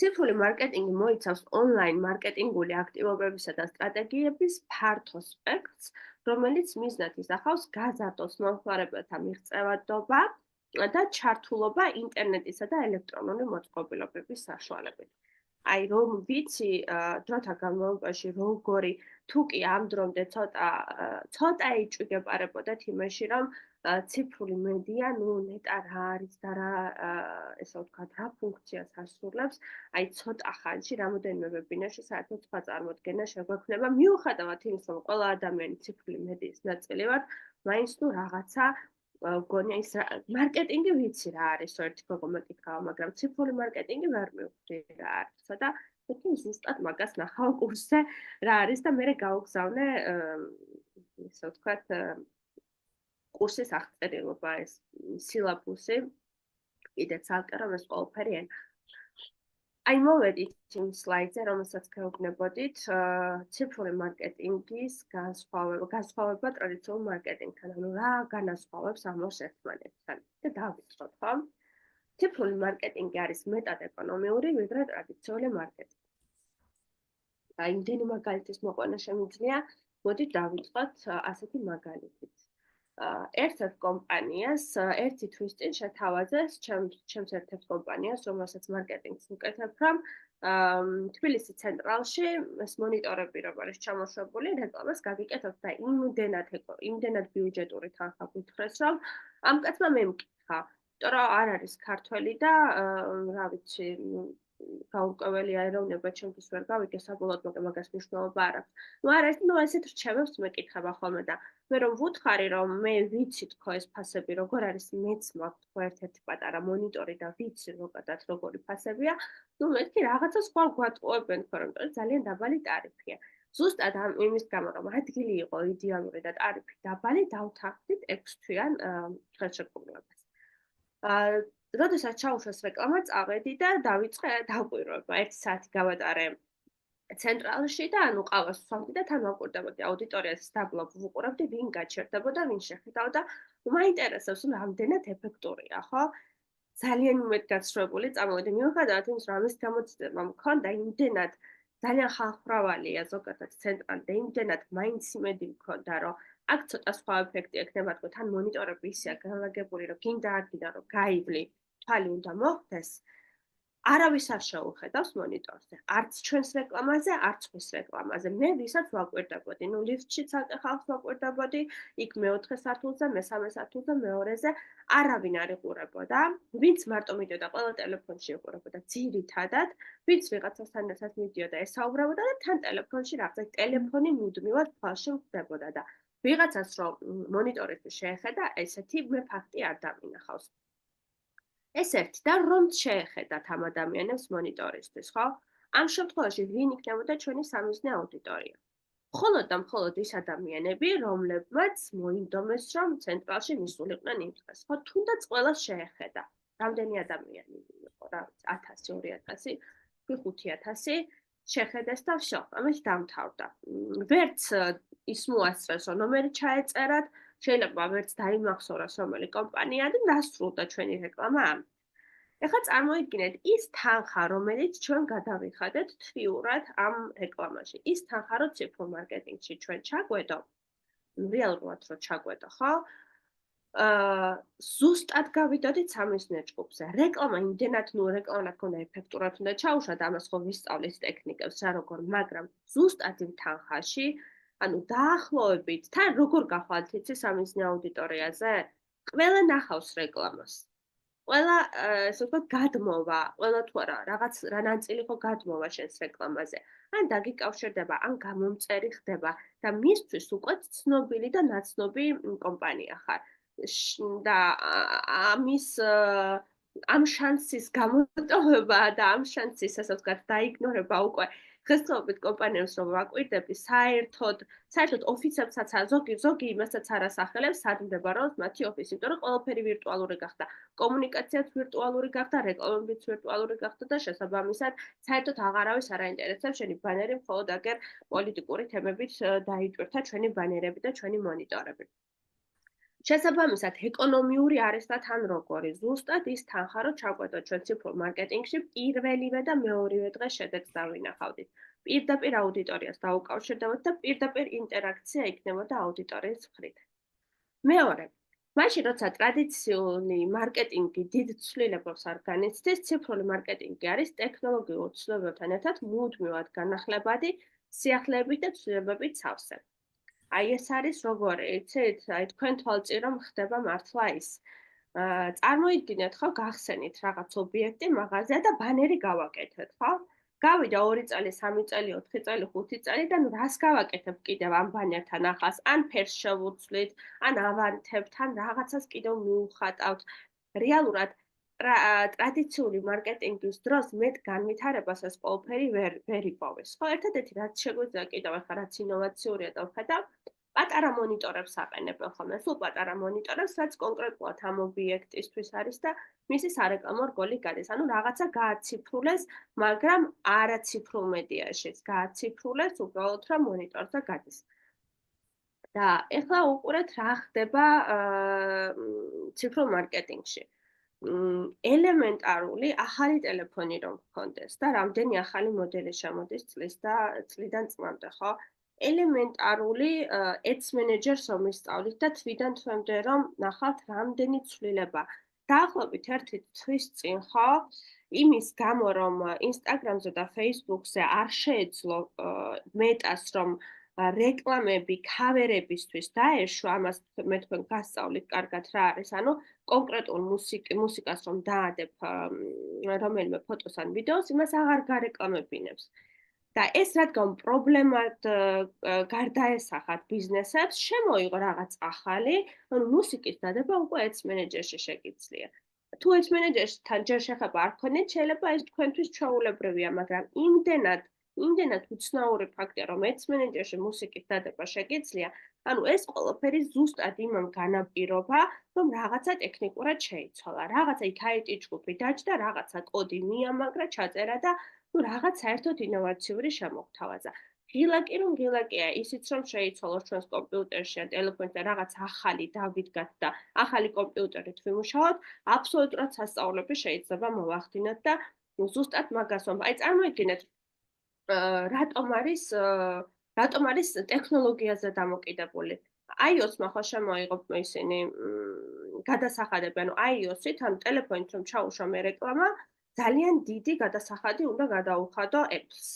ციფრული მარკეტინგი მოიცავს ონლაინ მარკეტინგული აქტივობებისა და სტრატეგიების ფართო სპექტრს, რომელიც მიზნად ისახავს გაზარდოს მომხმარებელთა მიღწევადობა და ჩართულობა ინტერნეტისა და ელექტრონული მოწყობილობების საშუალებით. აი რომ ვიცი დროთა განმავლობაში როგორი თუკი ამ დრომდე ცოტა ეჭვი გეპარებოდეთ იმაში რომ ციფრული მედია, ნეტა რა არის და რა ესე ვთქვათ, რა ფუნქციას ასრულებს, აი ცოტა ხანში რამოდენიმე ვებინარში საერთოდ სხვა წარმოდგენა შეგვექმნება, მიუხედავად იმისა, რომ ყველა ადამიანი ციფრული მედიის ნაწილი ვარ, მაინც თუ რაღაცა გონია ის მარკეტინგი ვიცი რა არის, ერთი გოგო მეკითხავა, მაგრამ ციფრული მარკეტინგი ვერ მივხვდი რა არის და მეთქი ზუსტად მაგას ნახავ კურსზე რა არის და მე გავგზავნე ესე ვთქვათ კურსის აღწერილობა ეს სილაბუსი კიდე ცალკე რომ ეს ყველაფერი ენა. აი მოვედით იმ სლაიდზე, რომელსაც გეუბნებოდით, ციფრული მარკეტინგის განსხვავება ტრადიციულ მარკეტინგთან, ანუ რა განასხვავებს ამას ერთმანეთთან. და დავიწყოთ, ხო? ციფრული მარკეტინგი არის მეტად ეკონომიური, ვიდრე ტრადიციული მარკეტინგი. აი იმდენი მაგალითის მოყვანა შემიძლია, მოდით დავიწყოთ ასეთი მაგალითით. ერთ-ერთ კომპანიას ერთი თვის წინ შეთავაზეს ჩემს ერთ-ერთ კომპანიას, რომელსაც მარკეტინგს ვუკეთებ, რომ თბილისის ცენტრალში ეს მონიტორები რომ არის ჩამოშვებული, რეკლამას გაგიკეთებთ და იმდენად ბიუჯეტური თანხა გითხრეს, რომ ამ კაცმა მე მკითხა, იმიტომ რომ არ არის ქართველი და რა ვიცი, გაურკვეველი აეროვნება ჩემთვის ვერ გავიგე საბოლოოდ, მაგრამ მაგას მნიშვნელობა არ აქვს. ესეთ რჩევებს მეკითხება ხოლმე და მე რომ ვუთხარი, რომ მე ვიცი თქო ეს ფასები როგორ არის, მეც მაქვს თქო ერთ-ერთი პატარა მონიტორი და ვიცი ზოგადად როგორი ფასებია, მეთქი რაღაცა სხვა გვატყუებენ თქო, რომ ძალიან დაბალი ტარიფია. ზუსტად იმის გამო, რომ ადგილი იყო იდეალური და ტარიფი დაბალი, დავთანხმდით 6 თვიან ხელშეკრულებას. როდესაც ჩაუშვეს რეკლამა, წავედი და დავიწყე დაკვირვება. 1 საათი გავატარე ცენტრალში და ანუ ყავას ვსვამდი და თან ვაკვირდებოდი აუდიტორიას დაბლობ ვუყურებდი, ვინ გაჩერდებოდა, ვინ შეხედავდა. მაინტერესებს, რომ რამდენად ეფექტურია, ხო? ძალიან უმედგაცრუებული წამოვედი. მიუხედავად იმისა, რომ ამის გამოცდილება მქონდა, იმდენად ძალიან ხალხმრავალია ზოგადად ცენტრალი და იმდენად მაინც იმედი მქონდა, რომ აქ ცოტა სხვა ეფექტი ექნება, თქო, თან მონიტორები ისეა განლაგებული, რომ გინდა არ გინდა, რომ გაივლი, თვალი უნდა მოხდეს. არავის არ შეუხედავს მონიტორზე, არც ჩვენს რეკლამაზე, არც ხვის რეკლამაზე. მე ვისაც ვაკვირდებოდი, ლიფტში ცალკე ხალხს ვაკვირდებოდი, იქ მეოთხე სართულზე, მესამე სართულზე, მეორეზე, არავინ არ იყურებოდა. ვინც მარტო მიდიოდა, ყველა ტელეფონში იყურებოდა ძირითადად, ვინც ვიღაცასთან ერთად მიდიოდა, ესაუბრებოდა და თან ტელეფონში რაღაცა ტელეფონი მუდმივად თვალში მხვდებოდა და ვიღაცას რომ მონიტორისთვის შეეხედა, ესეთი მე ფაქტი არ დამინახავს. ეს ერთი და რომ შეეხედათ ამ ადამიანებს მონიტორისთვის, ხო? ამ შემთხვევაში ვინ იქნებოდა ჩვენი სამიზნე აუდიტორია? მხოლოდ და მხოლოდ ის ადამიანები, რომლებმაც მოინდომეს, რომ ცენტრალში მისულიყვნენ იმ დღეს, ხო? თუნდაც ყველას შეეხედა. რამდენი ადამიანი იყო, რა ვიცი, 1000, 2000, 5,000 შეხედეს და всё, ამით დამთავრდა. ვერც ის მოასწრეს, რომ ნომერი ჩაეწერათ, შეიძლება ვერც დაიმახსოვროს რომელი კომპანია და დასრულდა ჩვენი რეკლამა ამით. ეხლა წარმოიდგინეთ ის თანხა, რომელიც ჩვენ გადავიხადეთ თვიურად ამ რეკლამაში. ის თანხა, რო ციფრულ მარკეტინგში ჩვენ ჩაგვედო, რეალურად რო ჩაგვედო, ხო? ზუსტად გავიდოდით სამიზნე ჯგუფზე. რეკლამა იმდენად, რეკლამა ქონდა ეფექტურად უნდა ჩაუშვა და ამას ხო ვისწავლის ტექნიკებს რა როგორ, მაგრამ ზუსტად იმ თანხაში, ანუ დაახლოებით, თან როგორ გახვალთ იცი სამიზნე აუდიტორიაზე? ყველა ნახავს რეკლამას. ყველა ესე ვთქვათ გადმოვა, ყველა თუ არა რაღაც რა ნაწილი ხო გადმოვა შენს რეკლამაზე. ან დაგიკავშირდება, ან გამომწერი ხდება და მისთვის უკვე ცნობილი და ნაცნობი კომპანია ხარ. და ამის ამ შანსის გამოტოვება და ამ შანსის ასე ვთქვათ დაიგნორება უკვე დღესდღეობით კომპანიებს რომ ვაკვირდები საერთოდ ოფისებსაც ზოგი იმასაც არ ასახელებს სად მდებარეობს მათი ოფისი, იმიტომ რომ ყველაფერი ვირტუალური გახდა. კომუნიკაციაც ვირტუალური გახდა, რეკლამებიც ვირტუალური გახდა და შესაბამისად საერთოდ აღარავის არ აინტერესებს შენი ბანერი მხოლოდ აგერ პოლიტიკური თემებით დაიჭვირთა ჩვენი ბანერები და ჩვენი მონიტორები. შესაბამისად, ეკონომიური არის და თან როგორი. ზუსტად ის თანხა, რომ ჩაგვედოთ ჩვენ ციფრულ მარკეტინგში, პირველივე და მეორივე დღეს შედეგს დავინახავდით. პირდაპირ აუდიტორიას დაუკავშირდებოდ და პირდაპირ ინტერაქცია იქნებოდა აუდიტორიის მხრით. მეორე, მაშინ როცა ტრადიციული მარკეტინგი დიდ ცვლილებებს არ განიცდის, ციფრული მარკეტინგი არის ტექნოლოგიურ ცვლილებებთან ერთად მუდმივად განახლებადი სიახლეებით და ცვლილებებით სავსე. აი ეს არის როგორი, იცით? აი თქვენ თვალწინ რომ ხდება მართლა ის. წარმოიდგინეთ, ხო, გახსენით რაღაც ობიექტი მაღაზია და ბანერი გავაკეთეთ, ხო? გავიდა 2 წელი, 3 წელი, 4 წელი, 5 წელი და ნუ რას გავაკეთებ კიდევ ამ ბანერთან ახალს? ან ფერს შევუცვლით, ან ავანთებთ, ან რაღაცას კიდევ მივხატავთ. რეალურად ტრადიციული მარკეტინგის დროს მეტ განვითარებას ეს ყველაფერი ვერ იპოვეს. ხო, ერთადერთი რაც შეგვიძლია კიდევ ახლა რაც ინოვაციურია და ვხედავ, პატარა მონიტორებს აყენებენ ხოლმე, სულ პატარა მონიტორებს, რაც კონკრეტულად ამ ობიექტისთვის არის და მისი სარეკლამო რგოლი გადის. ანუ რაღაცა გააციფრულეს, მაგრამ არა ციფრულ მედიაშიც, გააციფრულეს უბრალოდ რა მონიტორზე გადის. და ეხლა უყურეთ რა ხდება ციფრულ მარკეტინგში. ელემენტარული ახალი ტელეფონი რომ გქონდეს და რამდენი ახალი მოდელი შემოდის წლიდან წლამდე, ხო? ელემენტარული ads manager-ს რომ ისწავლით და თვიდან თვემდე რომ ნახავთ რამდენი ცვლილება. დაახლოებით 1 თვის წინ, ხო? იმის გამო რომ Instagram-ზე და Facebook-ზე არ შეეძლო მეტას რომ რეკლამები ქავერებისთვის დაეშვა, ამას მე თქვენ გასწავლით კარგად რა არის, ანუ კონკრეტულ მუსიკას რომ დაადებ რომელიმე ფოტოს ან ვიდეოს, იმას აღარ გარეკლამებინებს. და ეს რადგან პრობლემად გარდაესახათ ბიზნესებს, შემოიღო რაღაც ახალი, ანუ მუსიკის დადება უკვე ads manager-ში შეგიძლია. თუ ads manager-თან ჯერ შეხება არ გქონდეთ, შეიძლება ეს თქვენთვის ჩვეულებრივია, მაგრამ იმდენად უცნაური ფაქტია, რომ ads manager-ში მუსიკის დადება შეგიძლია, ანუ ეს ყველაფერი ზუსტად იმამ განაპირობა, რომ რაღაცა ტექნიკურად შეიცვალა. რაღაცა იქ IT ჯგუფი დაჯდა, რაღაცა კოდი მიამაგრა, ჩაწერა და ნუ რაღაც საერთოდ ინოვაციური შემოგთავაზა. ღილაკია ისიც რომ შეიცვალოს ჩვენს კომპიუტერში ან ტელეფონში და რაღაც ახალი დავიდგათ და ახალი კომპიუტერით ვიმუშაოთ, აბსოლუტურად სასწაულები შეიძლება მოვახდინოთ და ზუსტად მაგას რომ აი წარმოიდგინეთ რატომ არის ტექნოლოგიაზე დამოკიდებული. iOS-მა ხო შემოიღო ისინი გადასახადები, ანუ iOS-ით, ანუ ტელეფონით რომ ჩაუშვა მე რეკლამა, ძალიან დიდი გადასახადი უნდა გადაუხადო Apple-ს.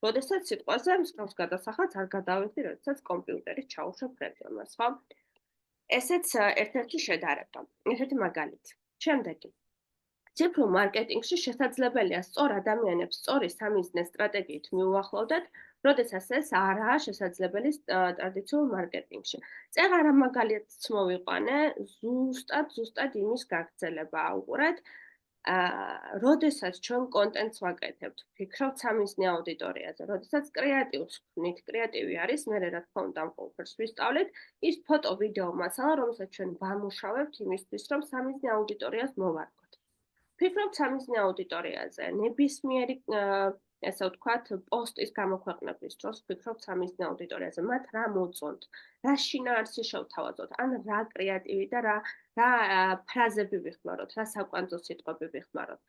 როდესაც სიტყვაზე მსგავს გადასახადს არ გადავედი, როდესაც კომპიუტერით ჩაუშვებ რეკლამას, ხო? ესეც ერთ-ერთი შედარება, ერთ-ერთი მაგალითი. შემდეგი. ციფრულ მარკეტინგში შესაძლებელია სწორ ადამიანებს სწორი სამიზნე სტრატეგიით მიუახლოვდეთ, როდესაც ეს არაა შესაძლებელი ტრადიციულ მარკეტინგში. წეღარა მაგალითს მოვიყვანე, ზუსტად იმის გაგრძელება აუყურეთ. როდესაც ჩვენ კონტენტს ვაკეთებთ, ვფიქრობთ სამიზნე აუდიტორიაზე, როდესაც კრეატივს ვქნით, კრეატივი არის, მე რა თქმა უნდა ამ ყველაფერს ვისწავლეთ, ის ფოტო, ვიდეო მასალა, რომელსაც ჩვენ ვამუშავებთ იმისთვის, რომ სამიზნე აუდიტორიას მოვარგოთ. ვფიქრობ სამიზნე აუდიტორიაზე. ნებისმიერი ესე ვთქვათ, პოსტის გამოქვეყნების დროს ვფიქრობ სამიზნე აუდიტორიაზე. მათ რა მოწონთ, რა შინაარსი შევთავაზოთ, ან რა კრეატივი და რა ფრაზები ვიხმაროთ, რა საკვანძო სიტყვები ვიხმაროთ.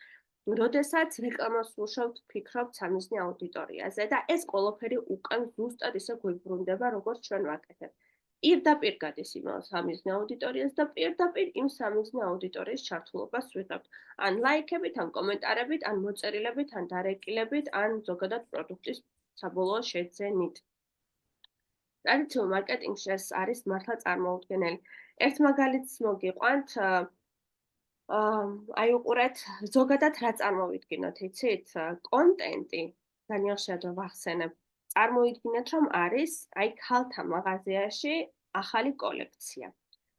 როდესაც რეკლამას ვუშავთ, ვფიქრობთ სამიზნე აუდიტორიაზე და ეს ყველაფერი უკან ზუსტად ისე გვიბრუნდება, როგორც ჩვენ ვაკეთებთ. პირდაპირ გადის იმავე სამიზნე აუდიტორიას და პირდაპირ იმ სამიზნე აუდიტორიის ჩართულობას ვიღებთ. ან ლაიქებით, ან კომენტარებით, ან მოწერილებით, ან დარეკილებით, ან ზოგადად პროდუქტის საბოლოო შეძენით. ტრადიციულ მარკეტინგში ეს არის მართლა წარმოუდგენელი. ერთ მაგალითს მოგიყვანთ, აი უყურეთ, ზოგადად რა წარმოვიდგინოთ, იცით? კონტენტი, ძალიან ხშირად ვახსენებ, წარმოიდგინეთ, რომ არის აი ქალთა მაღაზიაში ახალი კოლექცია.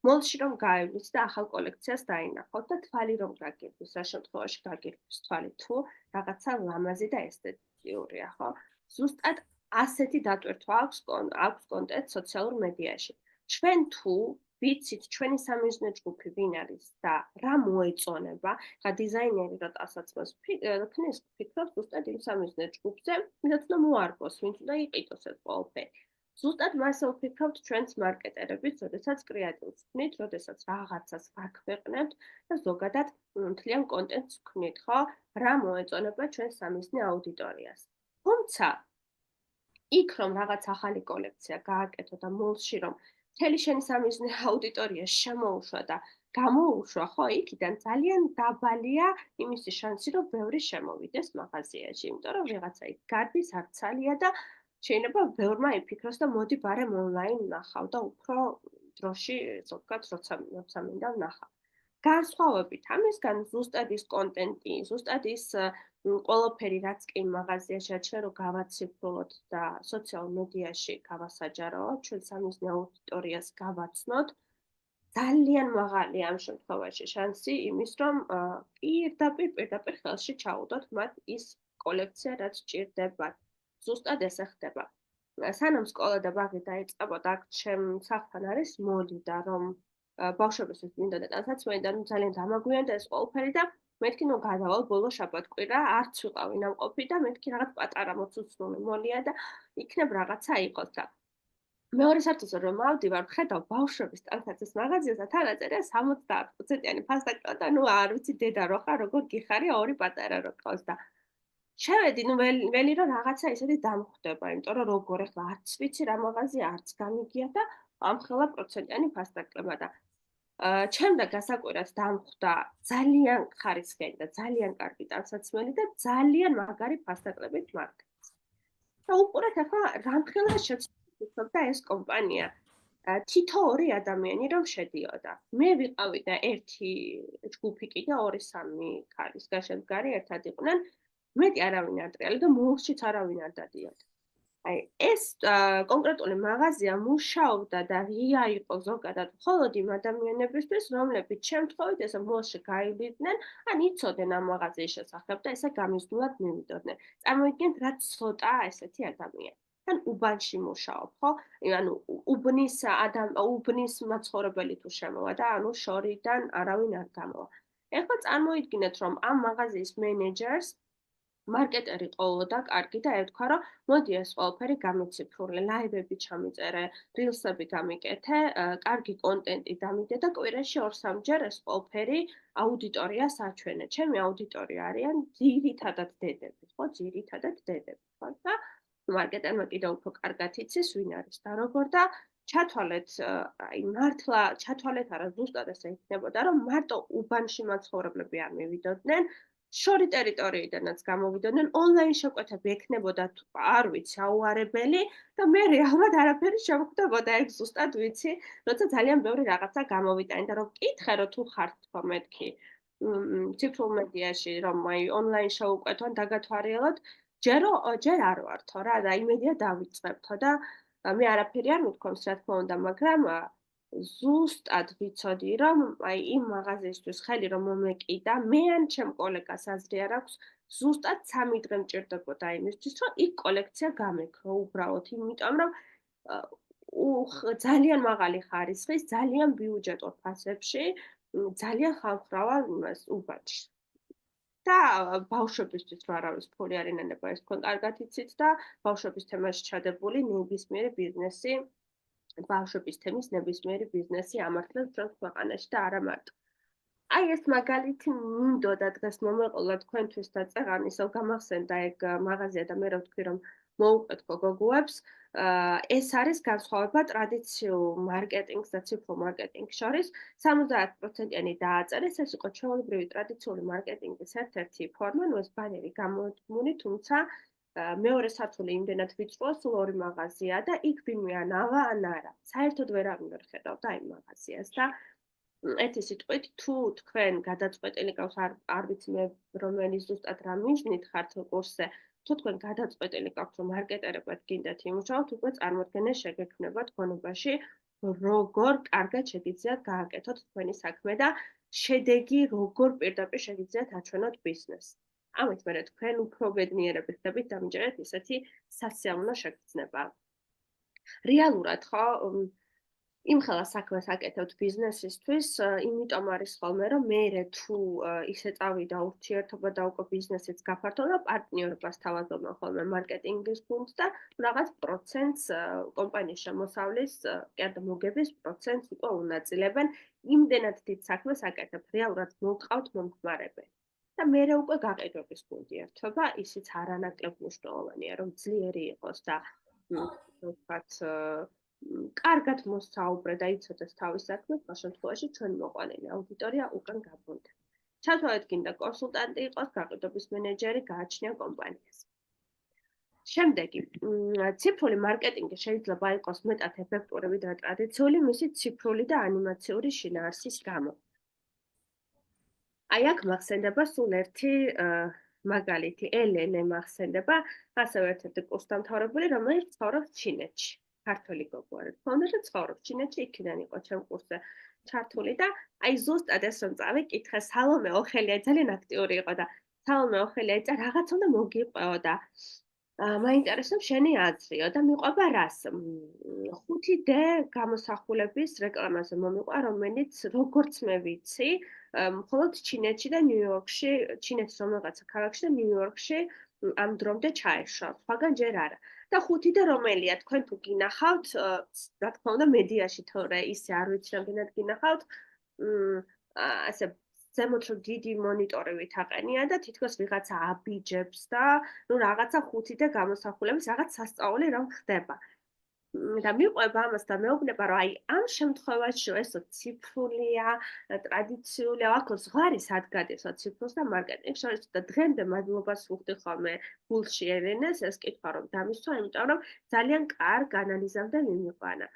მოლში რომ გაივლით და ახალ კოლექციას დაინახოთ და თვალი რომ გაგირდვის, რა შემთხვევაში გაგირდვის თვალი თუ რაღაცა ლამაზი და ესთეტიურია, ხო? ზუსტად ასეთი დატვირთვა აქვს კონტენტ სოციალურ მედიაში. ჩვენ თუ ვიცით ჩვენი სამიზნე ჯგუფი ვინ არის და რა მოეწონება, ხა დიზაინერი როდესაც მას ქნის ფიქრობს ზუსტად იმ სამიზნე ჯგუფზე, ვინც უნდა მოარგოს, ვინც უნდა იყიდოს ეს ყველაფერი. ზუსტად მასე ვფიქრობთ ჩვენც მარკეტერებით, როდესაც კრეატივს ვქნით, როდესაც რაღაცას ვაქვეყნებთ და ზოგადად მთლიან კონტენტს ვქნით, ხო? რა მოეწონება ჩვენ სამიზნე აუდიტორიას. თუმცა იქ რომ რაღაც ახალი კოლექცია გააკეთო და მოლში რომ მთელი შენი სამიზნე აუდიტორია შემოუშვა და გამოუშვა, ხო, იქიდან ძალიან დაბალია იმისი შანსი, რომ ბევრი შემოვიდეს მაღაზიაში, იმიტომ რომ ვიღაცა იქ გარდის არცალია და შეიძლება ბევრმა იფიქროს და მოდი ბარემ ონლაინ ვნახავ და უფრო დროში, ასე ვთქვათ, როცა მინდა ვნახავ. განსხვავებით ამისგან ზუსტად ის კონტენტი, ზუსტად ის ყველაფერი, რაც კი მაღაზიაშია, ჩვენ რო გავაციფრულოთ და სოციალურ მედიაში გავასაჯაროოთ, ჩვენ სამიზნე აუდიტორიას გავაცნოთ, ძალიან მაღალია ამ შემთხვევაში შანსი იმის, რომ პირდაპირ ხელში ჩაუდოთ მათ ის კოლექცია, რაც ჭირდებათ. ზუსტად ესე ხდება. სანამ სკოლა და ბაღი დაიწყებოდა, აქ ჩემ სახლთან არის მოლიდა, რომ ბავშვებისთვის მინდოდა ტანსაცმელი და ძალიან დამაგვიანდა ეს ყველაფერი და მეთქი ნუ გადავალ ბოლო შაბათ-კვირა, არც ვიყავი ნამყოფი და მეთქი რაღაც პატარა მოცუცნული მოლია და იქნებ რაღაცა იყოს და მეორე სართულზე რომ ავდივარ, ვხედავ ბავშვების ტანსაცმლის მაღაზიას და თან აწერია 70%-იანი ფასტაკა და ნუ არ ვიცი დედა რო ხარ, როგორ გიხარია ორი პატარა რო ყავს და შევედი, ნუ ველი რომ რაღაცა ისეთი დამხვდება, იმიტომ რომ როგორ ახლა არც ვიცი რა მაღაზია, არც გამიგია და ამხელა პროცენტიანი ფასტაკლება და ჩემ და გასაკვირად დამხვდა ძალიან ხარისხიანი და ძალიან კარგი ტანსაცმელი და ძალიან მაგარი ფასტაკლებით მარკეტს. და უყურეთ ახლა რამხელა შეცდომდა ეს კომპანია. თითო ორი ადამიანი რომ შედიოდა. მე ვიყავი და ერთი ჯგუფი კიდე 2-3 ქალის გაშემდგარი ერთად იყვნენ. მეტი არავინ არ ტრიალე და მოლშიც არავინ არ დადიოდა. აი ეს კონკრეტული მაღაზია მუშაობდა და ღია იყო ზოგადად მხოლოდ იმ ადამიანებისთვის, რომლებიც შემთხვევით ესე მოლში გაივლიდნენ, ან იცოდნენ ამ მაღაზიის შესახებ და ესე გამიზნულად მივიდოდნენ. წარმოიდგინეთ, რა ცოტაა ესეთი ადამიანი. თან უბანში მუშაობ, ხო? ანუ უბნის მაცხოვრებელი თუ შემოვა და ანუ შორიდან არავინ არ გამოვა. ეხლა წარმოიდგინეთ, რომ ამ მაღაზიის მენეჯერს მარკეტერი ყოლოდა კარგი და ეთქვა, რომ მოდი ეს ყველაფერი გამიციფრულე, ლაივები ჩამიწერე, რილსები გამიკეთე, კარგი კონტენტი დამიდე და კვირაში 2-3 ჯერ ეს ყველაფერი აუდიტორიას აჩვენე. ჩემი აუდიტორია არიან ძირითადად დედები, ხო, ძირითადად დედები, ხო? და მარკეტერმა კიდევ უფრო კარგად იცის, ვინ არის და როგორ და ჩათვალეთ, აი მართლა ჩათვალეთ არა ზუსტად ესე იქნებოდა, რომ მარტო უბანში მაცხოვრებლები არ მივიდოდნენ, შორი ტერიტორიიდანაც გამოვიდოდნენ, ონლაინ შეკვეთები ექნებოდა არ ვიცი, აუარებელი და მე რეალურად არაფერი შემხვდებოდა ეგ ზუსტად ვიცი, როცა ძალიან ბევრი რაღაცა გამოვიტანე და რომ მკითხე, რომ თუ ხარ თქო მეთქი ციფრულ მედიაში, რომ აი ონლაინ შევუკვეთო ან დაგათვალიეროთ, ჯერ არ ვართო რა და იმედია დავიწყებთო და მე არაფერი არ მithქვამს რა თქმა უნდა, მაგრამ ზუსტად ვიცოდი, რომ აი იმ მაღაზიისთვის ხელი რომ მომეკიდა, მე ან ჩემ კოლეგას აზრი არ აქვს, ზუსტად 3 დღე მჭირდებოდა იმისთვის, რომ იქ კოლექცია გამექრო უბრალოდ, იმიტომ რომ ძალიან მაღალი ხარისხის, ძალიან ბიუჯეტურ ფასებში, ძალიან ხალხმრავალ იმას უბანში. და ბავშვებისთვის რა არის ფული არ ინანება, ეს თქვენ კარგად იცით და ბავშვების თემაში ჩადებული ნებისმიერი ბიზნესი, ბავშვების თემის ნებისმიერი ბიზნესი ამართლებს ჩვენს ქვეყანაში და არა მარტო. აი ეს მაგალითი მინდოდა დღეს მომეყოლა თქვენთვის და წეღან ისევ გამახსენდა ეგ მაღაზია და მე რა ვთქვი რომ მოუყეთქო გოგოებს. ეს არის განსხვავება ტრადიციულ მარკეტინგს და ციფრულ მარკეტინგს შორის. 70%-იანი დააწერეს, ეს იყო ჩვეულებრივი ტრადიციული მარკეტინგის ერთ-ერთი ფორმა, ნუ ეს ბანერი გამოთქმული, თუმცა მეორე სართული იმდენად ვიწროა, სულ ორი მაღაზია და იქ ვინმე ან ავა, ან არა. საერთოდ ვერავინ ვერ ხედავდა იმ მაღაზიას და ერთი სიტყვით, თუ თქვენ გადაწყვეტილი გავს არ ვიცი მე რომელი ზუსტად რა მიზნით ხართ კურსზე, თუ თქვენ გადაწყვეტილი გაქვთ რომ მარკეტერებად გინდათ იმუშაოთ, უკვე წარმოდგენა შეგექმნებათ გონებაში, როგორ კარგად შეგიძლიათ გააკეთოთ თქვენი საქმე და შედეგი როგორ პირდაპირ შეგიძლიათ აჩვენოთ ბიზნესს. ამით მერე თქვენ უფრო ბედნიერები ხდებით და მიჭერეთ ისეთი სასიამოვნო შეგრძნება. რეალურად ხო იმხელა საქმეს აკეთებთ ბიზნესისთვის, იმიტომ არის ხოლმე, რომ მერე თუ ისე წავიდა ურთიერთობა და უკვე ბიზნესიც გაფართო და პარტნიორობას თავაზობენ ხოლმე მარკეტინგის გუნდს და რაღაც პროცენტს კომპანიის შემოსავლის, კი არა მოგების პროცენტს უკვე უნაწილებენ. იმდენად დიდ საქმეს აკეთებთ, რეალურად მოგყავთ მომხმარებელი. და მერე უკვე გაყიდვების გუნდი ერთობა, ისიც არანაკლებ მნიშვნელოვანია, რომ ძლიერი იყოს და ვთქვათ კარგად მოსაუბრე და იცოდეს თავის საქმეს, ამ შემთხვევაში ჩვენი მოყვანილი აუდიტორია უკან გაბრუნდა. ჩათვალეთ გინდა კონსულტანტი იყოს, გაყიდვების მენეჯერი, გააჩნია კომპანიას. შემდეგი, ციფრული მარკეტინგი შეიძლება იყოს მეტად ეფექტური ვიდრე ტრადიციული, მისი ციფრული და ანიმაციური შინაარსის გამო. აი აქ მახსენდება სულ ერთი მაგალითი, ელენე მახსენდება, ასევე ერთ-ერთი კურსდამთავრებული, რომელიც ცხოვრობს ჩინეთში. ქართველი გოგო არის. თქონდა და ცხოვრობს ჩინეთში, იქიდან იყო ჩემ კურსზე ჩართული და აი ზუსტად ეს რომ წავიკითხე, სალომე ოხელია ძალიან აქტიური იყო და სალომე ოხელია ეცა რაღაც უნდა მოგიყვეო და მაინტერესებს შენი აზრიო და მიყვება რას? 5D გამოსახულების რეკლამაზე მომიყვა, რომელიც როგორც მე ვიცი, მხოლოდ ჩინეთში და ნიუ-იორკში, ჩინეთის რომელიღაცა ქალაქში და ნიუ-იორკში ამ დრომდე ჩაეშვა, სხვაგან ჯერ არა. და 5D რომელია, თქვენ თუ გინახავთ, რა თქმა უნდა, მედიაში თორე ისე არ ვიცი რამდენად გინახავთ, ასე ზემოთ რომ დიდი მონიტორივით აყენია და თითქოს ვიღაცა აბიჯებს და ნუ რაღაცა 5D გამოსახულების რაღაც სასწაული რომ ხდება. და მიყვება ამას და მეუბნება რომ აი ამ შემთხვევაში ესო ციფრულია, ტრადიციულია, აქ ზღვარი სად გადესვა ციფრს და მარკეტინგს შორის და დღემდე მადლობას ვუხდი ხოლმე გულში ელენეს ეს კითხვა რომ დამისვა, იმიტომ რომ ძალიან კარგ ანალიზამდე მიმიყვანა.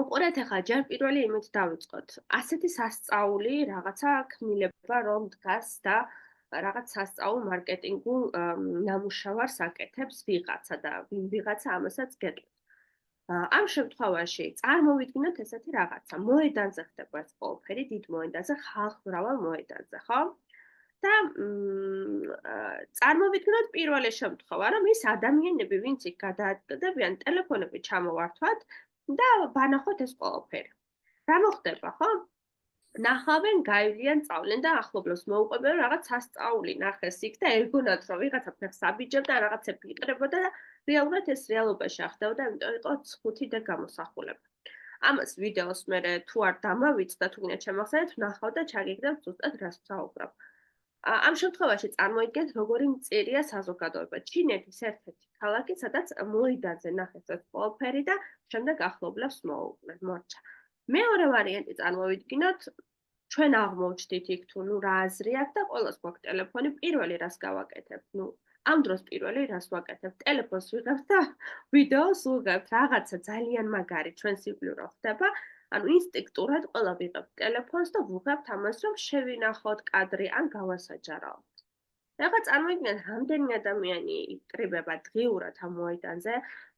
უყურეთ ახლა ჯერ პირველი იმით დავიწყოთ. ასეთი სასწაული რაღაცა ქმნილება რომ დგას და რაღაც სასწაულ მარკეტინგულ ნამუშევარს აკეთებს ვიღაცა და ვინ ვიღაცა ამასაც გეტყვით. ამ შემთხვევაში წარმოვიდგინოთ ესეთი რაღაცა. მოედანზე ხდება ეს ყველაფერი, დიდ მოედანზე, ხალხმრავალ მოედანზე, ხო? და წარმოვიდგინოთ პირველი შემთხვევა, რომ ის ადამიანები, ვინც იქ გადაადგილდებიან, ტელეფონები ჩამოვართვათ და ბანახოთ ეს ყველაფერი. რა მოხდება, ხო? ნახავენ, გაივლიან, წავლენ და ახლობლებს მოუყვებენ რაღაც სასწაული ნახეს იქ და ეგონათ რომ ვიღაცა ფეხს აბიჯებდა, რაღაცები იყრებოდა და რეალურად ეს რეალობაში ახდებოდა, იმიტომ იყო 5D გამოსახულება. ამას ვიდეოს მე თუ არ დამავიწყდა, თუ გინდა შემახსენეთ, ვნახავ და ჩაგიგდებ ზუსტად რას ვსაუბრობ. ამ შემთხვევაში წარმოიდგინეთ, როგორი მწირია საზოგადოება. ჩინეთის ერთ-ერთი ქალაქი, სადაც მოედანზე ნახეს ეს ყველაფერი და შემდეგ ახლობლებს მოუყვნენ, მორჩა. მეორე ვარიანტი წარმოვიდგინოთ, ჩვენ აღმოვჩდით იქ თუ ნუ რა აზრი აქვს და ყველას გვაქვს ტელეფონი, პირველი რას გავაკეთებთ? ნუ ამ დროს პირველი რას ვაკეთებთ? ტელეფონს ვიღებთ და ვიდეოს ვუღებთ, რაღაცა ძალიან მაგარი ჩვენ სიბლიურო ხდება. ანუ ინსტინქტურად ყველა ვიღებთ ტელეფონს და ვუღებთ ამას, რომ შევინახოთ კადრი ან გავასაჯარაოთ. ეხლა წარმოვიდგინეთ, რამდენი ადამიანი იკრიბება დღიურად ამ მოედანზე,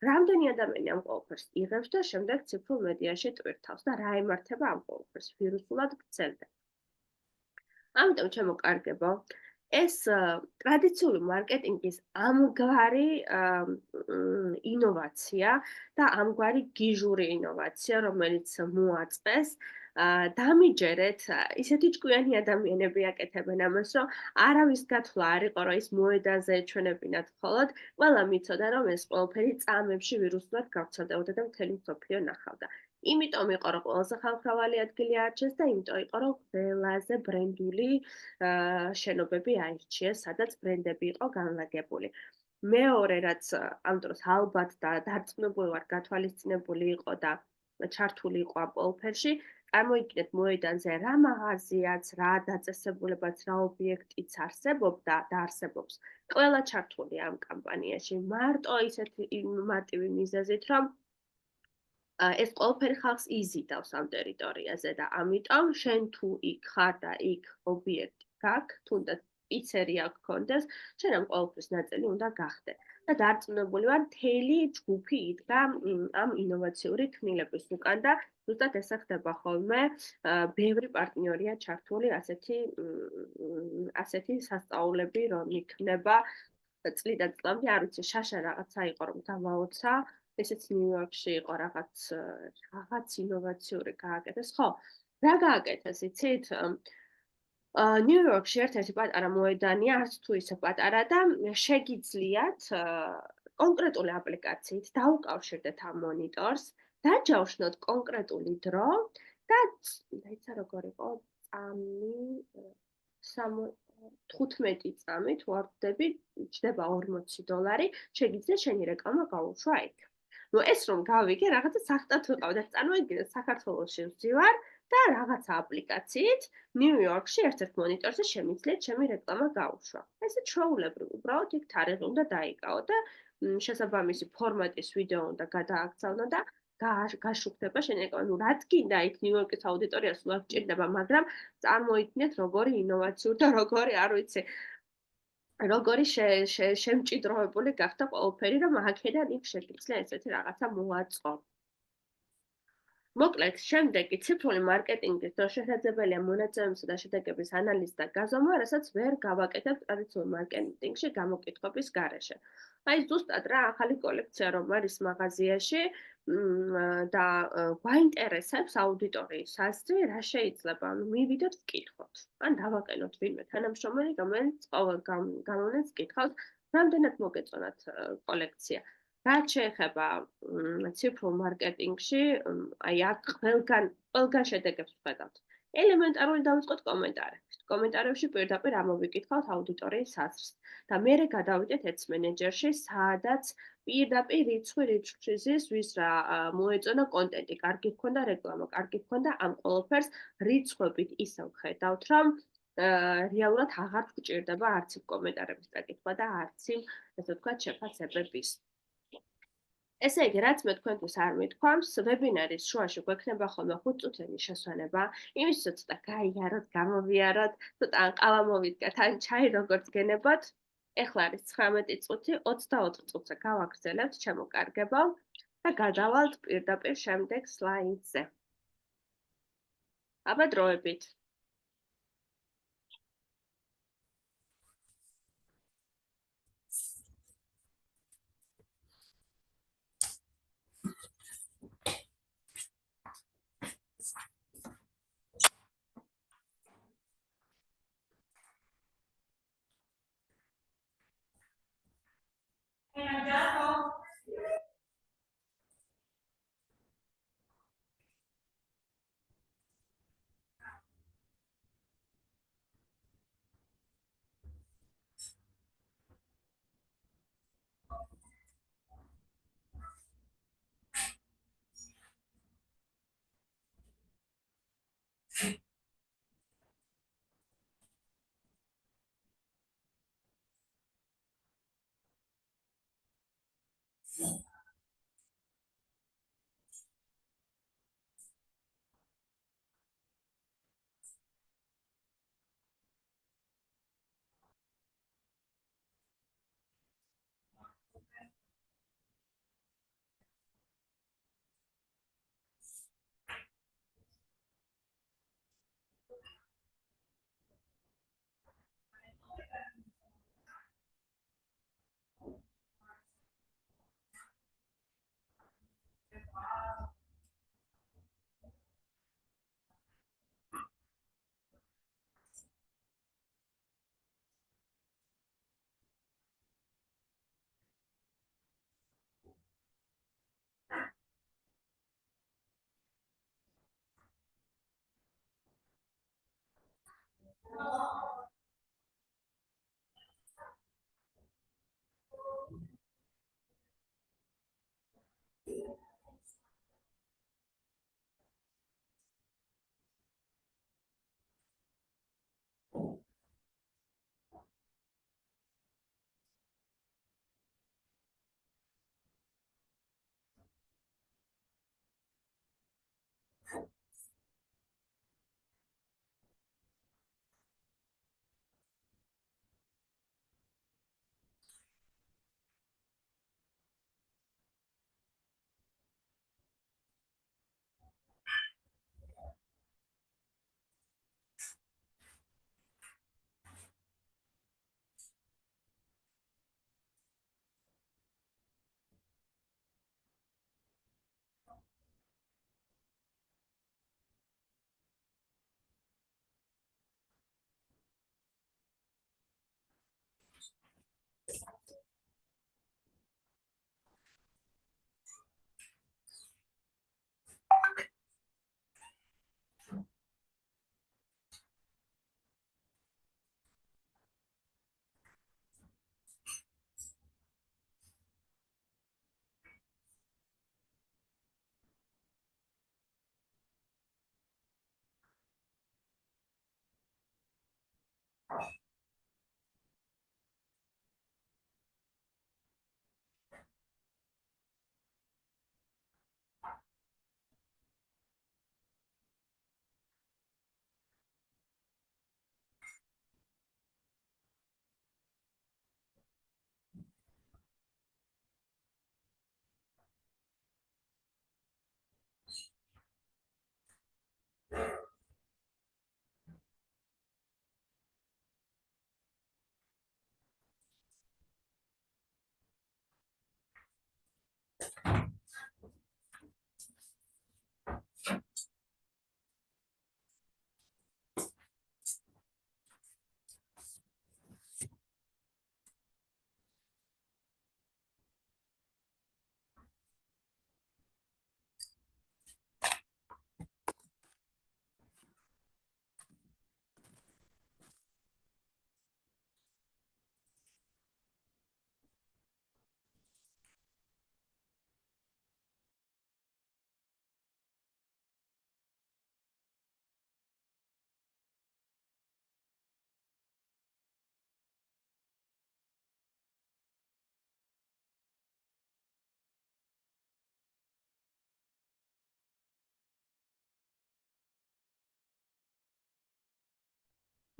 რამდენი ადამიანი ამ ყველაფერს იღებს და შემდეგ ციფრულ მედიაში ტვირთავს და რა ემართება ამ ყველაფერს, ვირუსულად ვრცელდება. ამიტომ ჩემო კარგებო, ეს ტრადიციული მარკეტინგის ამგვარი ინოვაცია და ამგვარი გიჟური ინოვაცია, რომელიც მოაწყეს, დამიჯერეთ, ისეთი ჭკვიანი ადამიანები აკეთებენ ამას, რომ არავის გათვლა არ იყო, რომ ის მოედანზე ეჩვენებინათ მხოლოდ, ყველამ იცოდა, რომ ეს ყველაფერი წამებში ვირუსულად გავრცელდებოდა და მთელი მსოფლიო ნახავდა. იმიტომ იყო, რომ ყველაზე ხალხმრავალი ადგილი აარჩიეს და იმიტომ იყო, რომ ყველაზე ბრენდული შენობები აირჩიეს, სადაც ბრენდები იყო განლაგებული. მეორე, რაც ამ დროს ალბათ და დარწმუნებულად გათვალისწინებული იყო და ჩართული იყო ამ ყველაფერში, წარმოიდგინეთ მოედანზე რა მაღაზიაც, რა დაწესებულებაც, რა ობიექტიც არსებობდა და არსებობს. ყველა ჩართულია ამ კამპანიაში. მარტო ისეთი მარტივი მიზეზით, რომ ეს ყველაფერი ხალხს იზიდავს ამ ტერიტორიაზე და ამიტომ შენ თუ იქ ხარ და იქ ობიექტი გაქვს, თუნდაც პიცერია გქონდეს, შენ ამ ყველაფრის ნაწილი უნდა გახდე. და დარწმუნებული ვარ, მთელი ჯგუფი იდგა ამ ინოვაციური ქმნილების უკან და ზუსტად ესე ხდება ხოლმე, ბევრი პარტნიორია ჩართული ასეთი სასწაულები, რომ იქნება წლიდან წლამდე, არ ვიცი, შაშა რაღაცა იყო, რომ გამაოცა, ესეც ნიუ-იორკში იყო რაღაც ინოვაციური გააკეთეს. ხო, რა გააკეთეს, იცით? ნიუ-იორკში ერთ-ერთი პატარა მოედანია, არც თუ ისე პატარა და შეგიძლიათ კონკრეტული აპლიკაციით დაუკავშირდეთ ამ მონიტორს, დაჯავშნოთ კონკრეტული დრო და დაიცა როგორ იყო წამი 15 წამი თუ არ ვდები, ჯდება $40, შეგიძლია შენი რეკლამა გაუშვა იქ. ნუ ეს რომ გავიგე, რაღაცა სახტად ვიყავ და წარმოიდგინეთ, საქართველოში ვზივარ და რაღაცა აპლიკაციით ნიუ-იორკში ერთ-ერთ მონიტორზე შემიძლია ჩემი რეკლამა გაუშვა. ესე ჩვეულებრივ, უბრალოდ იქ თარიღი უნდა დაიკავო და შესაბამისი ფორმატის ვიდეო უნდა გადააქცევნო და გაშუქდება შენი რეკლამა. ნუ რაც გინდა იქ ნიუ-იორკის აუდიტორიას უნდა გჭირდება, მაგრამ წარმოიდგინეთ როგორი ინოვაციური და როგორი, არ ვიცი, როგორი შემჭიდროვებული გახდა ყველაფერი, რომ აქედან იქ შეგიძლია ესეთი რაღაცა მოვაწყო. მოკლედ, შემდეგი ციფრული მარკეტინგის დრო შესაძლებელია მონაცემებისა და შედეგების ანალიზი და გაზომვა, რასაც ვერ გავაკეთებ ტრადიციულ მარკეტინგში გამოკითხვების გარეშე. აი ზუსტად რა ახალი კოლექცია რომ არის მაღაზიაში და გვაინტერესებს აუდიტორიის აზრი, რა შეიძლება, მივიდოთ ვკითხოთ. ან დავაყენოთ ვინმე თანამშრომელი, რომელიც ყოველ გამონებს კითხავს, რამდენად მოგეწონათ კოლექცია. რაც შეეხება ციფრულ მარკეტინგში, აი აქ ყველგან შედეგებს ვხედავთ. ელემენტარული დავიწყოთ კომენტარებით. კომენტარებში პირდაპირ ამოვიკითხავთ აუდიტორიის აზრს და მერე გადავიდეთ Ads Manager-ში, სადაც პირდაპირ რიცხვი ზის, ვის რა მოეწონა კონტენტი, კარგი გქონდა რეკლამა, კარგი გქონდა ამ ყველაფერს რიცხვებით ისე ვხედავთ, რომ რეალურად აღარ გვჭირდება არც იმ კომენტარების წაკითხვა და არც იმ, ესე ვთქვათ, შეფასებების. ესე იგი, რაც მე თქვენთვის არ მithქვამს, ვებინარის შუაში გვექნება ხოლმე 5 წუთიანი შესვენება, იმისათვის ცოტა გაიაროთ, გამოვიაროთ, ცოტა ან ყავა მოვიდგათ, ან ჩაი როგორც გენებოთ. ეხლა არის 19 წუთი, 24 წუთზე გავაგრძელებთ, ჩემოკარგებო და გადავალთ პირდაპირ შემდეგ სლაიდზე. აბა დროებით.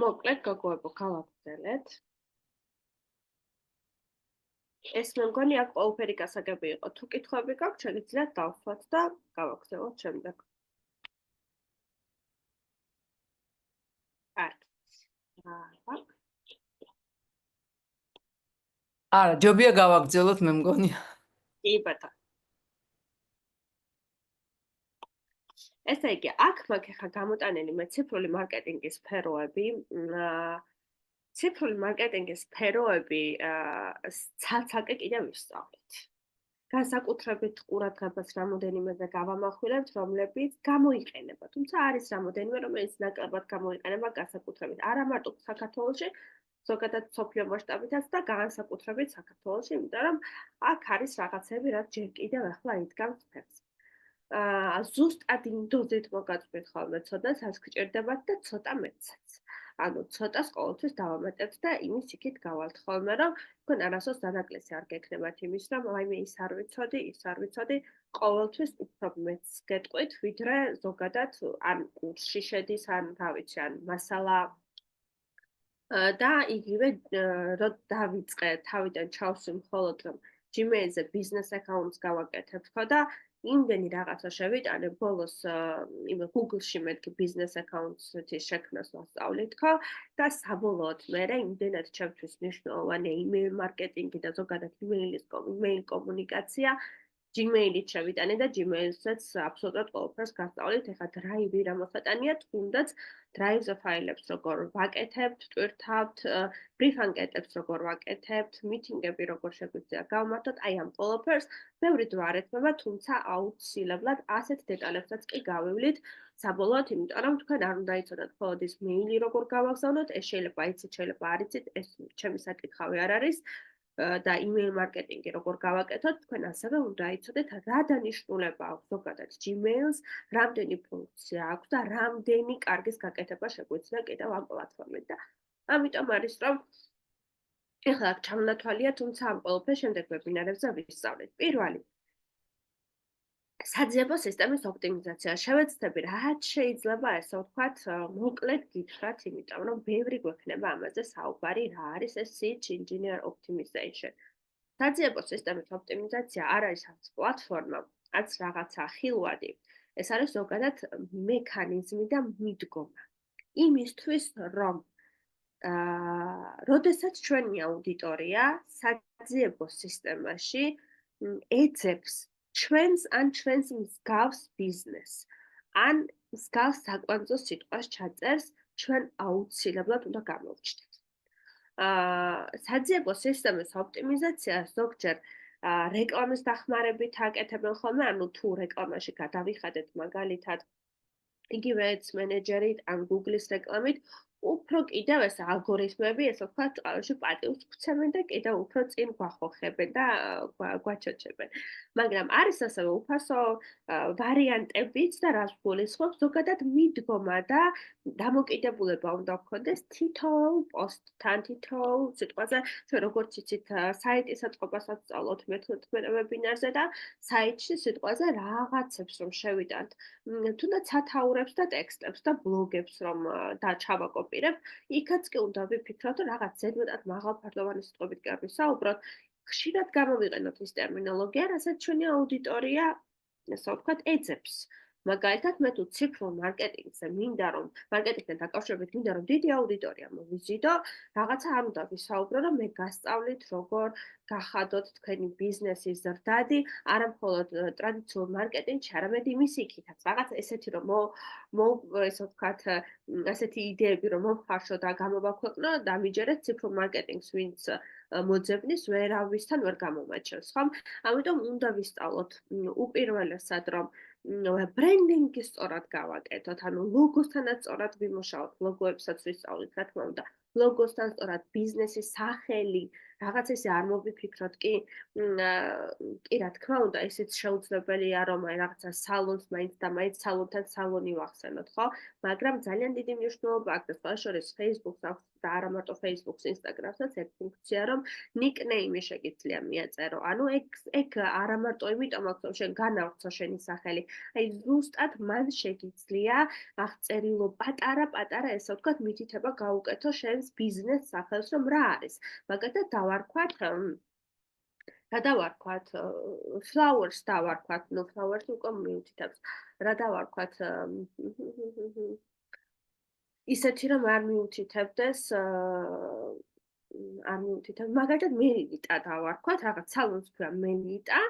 მოკლედ გოგოებო, გავაგრძელეთ. ეს მე მგონი აქ ყველაფერი გასაგები იყო. თუ კითხვები გაქვთ, შეგიძლიათ დავსვათ და გავაგრძელოთ შემდეგ. კარგი. არა, ჯობია გავაგრძელოთ, მე მგონია. კი ბატონო. ესე იგი, აქ მაქვს ახლა გამოტანილი მე ციფრული მარკეტინგის სფეროები. ციფრული მარკეტინგის სფეროები ცალ-ცალკე კიდევ ვისწავლეთ. განსაკუთრებით ყურადღებას რამოდენიმეზე გავამახვილებთ, რომლებიც გამოიყენება. თუმცა არის რამოდენიმე, რომელიც ნაკლებად გამოიყენება განსაკუთრებით არა მარტო საქართველოში, ზოგადად მსოფლიო მასშტაბითაც და განსაკუთრებით საქართველოში, იმიტომ რომ აქ არის რაღაცები, რაც ჯერ კიდევ ახლა იდგამს ფერს. ზუსტად იმ დოზით მოგაწვით ხოლმე ცოტა რაც გჭირდებათ და ცოტა მეცაც. ანუ ცოტას ყოველთვის დავამატებთ და იმის იქით გავალთ ხოლმე, რომ თქვენ არასდროს დანაკლისი არ გექნებათ იმის, რომ აიმე ის არ ვიცოდი, ის არ ვიცოდი, ყოველთვის უფრო მეც გეტყვით, ვიდრე ზოგადად ან კურსში შედის, ან რა ვიცი, ან მასალა და იგივე რომ დავიწყე თავიდან ჩავსვი მხოლოდ რომ Gmail-ზე business account-ს გავაკეთებ ხო და იმდენი რაღაცა შევიტანე ბოლოს იმ Google-ში მეთქი business account-ის შექმნას ვასწავლით ხო და საბოლოოდ მე იმდენად ჩემთვის მნიშვნელოვანი email marketing-ი და ზოგადად email კომუნიკაცია Gmail-ით შევიტანე და Gmail-საც აბსოლუტურად ყველაფერს გასწავლით. ეხლა Drive-ი რა მოსატანია, თუნდაც Drive-ზე ფაილებს როგორ ვაკეთებთ, ტვირთავთ, brief-ანკეტებს როგორ ვაკეთებთ, მიტინგები როგორ შეგვიძლია გავმართოთ, აი ამ ყველაფერს ბევრი დრო არ ეთმობა, თუმცა აუცილებლად ასეთ დეტალებსაც კი გავივლით საბოლოოდ, იმიტომ რომ თქვენ არ უნდა იცოდეთ მხოლოდ ის მეილი როგორ გავაგზავნოთ, ეს შეიძლება იცით, შეიძლება არ იცით, ეს ჩემი საკითხავი არ არის. და email marketing-ი როგორ გავაკეთოთ, თქვენ ასევე უნდა იცოდეთ რა დანიშნულება აქვს ზოგადად Gmail-ს, რამდენი ფუნქცია აქვს და რამდენი კარგის გაკეთება შეგვიძლია კიდევ ამ პლატფორმით და ამიტომ არის რომ ეხლა აქ ჩამონათვალია, თუმცა ამ ყველაფერს შემდეგ ვებინარებზე ვისწავლით. პირველი საძიებო სისტემის ოპტიმიზაცია. შევეცდები რაც შეიძლება ესე ვთქვათ, მოკლედ გითხრათ, იმიტომ რომ ბევრი გვექნება ამაზე საუბარი, რა არის ეს search engine optimization. საძიებო სისტემის ოპტიმიზაცია არ არის არც პლატფორმა, არც რაღაცა ხილვადი. ეს არის ზოგადად მექანიზმი და მიდგომა. იმისთვის, რომ როდესაც ჩვენი აუდიტორია საძიებო სისტემაში ეძებს ჩვენს ან ჩვენს მსგავს ბიზნესს, ან მსგავს საკვანძო სიტყვას ჩაწერს, ჩვენ აუცილებლად უნდა გამოვჩნდეთ. საძიებო სისტემის ოპტიმიზაცია ზოგჯერ რეკლამის დახმარებით აკეთებენ ხოლმე, ანუ თუ რეკლამაში გადავიხადეთ მაგალითად იგივე Ads Manager-ით ან Google-ის რეკლამით, უფრო კიდევ ეს ალგორითმები, ესე ვთქვათ, წყალში პატივს გვცემენ და კიდევ უფრო წინ გვახოხებენ და გვაჩოჩებენ. მაგრამ არის ასევე უფასო ვარიანტებიც და რაც გულისხმობს, ზოგადად მიდგომა და დამოკიდებულება უნდა გქონდეს თითოეულ პოსტთან, თითოეულ სიტყვაზე, ჩვენ როგორც იცით, საიტის აწყობასაც სწავლობთ მე-15 ვებინარზე და საიტში სიტყვაზე რაღაცებს რომ შევიტანთ, თუნდაც სათაურებს და ტექსტებს და ბლოგებს რომ ჩავაკოპირებ, იქაც კი უნდა ვიფიქროთ, რომ რაღაც ზედმეტად მაღალფარდოვანი სიტყვებით კი არ ვისაუბროთ, ხშირად გამოვიყენოთ ის ტერმინოლოგია, რასაც ჩვენი აუდიტორია, ასე ვთქვათ, ეძებს. მაგალითად, მე თუ ციფრულ მარკეტინგზე მინდა რომ მარკეტინგთან დაკავშირებით მინდა რომ დიდი აუდიტორია მოვიზიდო, რაღაცა არ უნდა ვისაუბრო, რომ მე გასწავლით როგორ გახადოთ თქვენი ბიზნესის ზრდადი, არა მხოლოდ ტრადიციულ მარკეტინგში, არამედ იმის იქითაც. რაღაც ესეთი რომ ესე ვთქვათ, ასეთი იდეები რომ მომხარშო და გამოვაქვეყნო, დამიჯერეთ ციფრულ მარკეტინგს, ვინც მოძებნის, ვერავისთან ვერ გამომაჩენს, ხომ? ამიტომ უნდა ვისწავლოთ უპირველესად რომ ბრენდინგი სწორად გავაკეთოთ, ანუ ლოგოსთანაც სწორად ვიმუშაოთ, ლოგოებსაც ვისწავლით, რა თქმა უნდა. ლოგოსთან სწორად ბიზნესის სახელი, რაღაც ესე არ მოვიფიქროთ კი, რა თქმა უნდა, ისიც შეუძლებელია, რომ აი რაღაცა სალონს მაინც და მაინც სალონთან სალონი ვახსენოთ, ხო? მაგრამ ძალიან დიდი მნიშვნელობა აქვს, სხვა შორის Facebook-ს აქვს და არა მარტო Facebook-ს, Instagram-საც ერთ ფუნქცია, რომ nickname შეგიძლია მიაწერო. ანუ ეგ არა მარტო იმიტომ აქვს, რომ შენ განავრცო შენი სახელი, აი ზუსტად მან შეგიძლია აღწერილო პატარა ესე ვთქვათ მითითება გაუკეთო შენს ბიზნეს სახელს, რომ რა არის. მაგალითად დავარქვათ რა დავარქვათ flowers დავარქვათ, ნუ flowers უკვე მიუთითებს. რა დავარქვათ ისეთი რომ არ მიუთითებდეს არ მიუთითებ მაგალითად მელიტა დავარქვათ, რაღაც სალონს ქვია მელიტა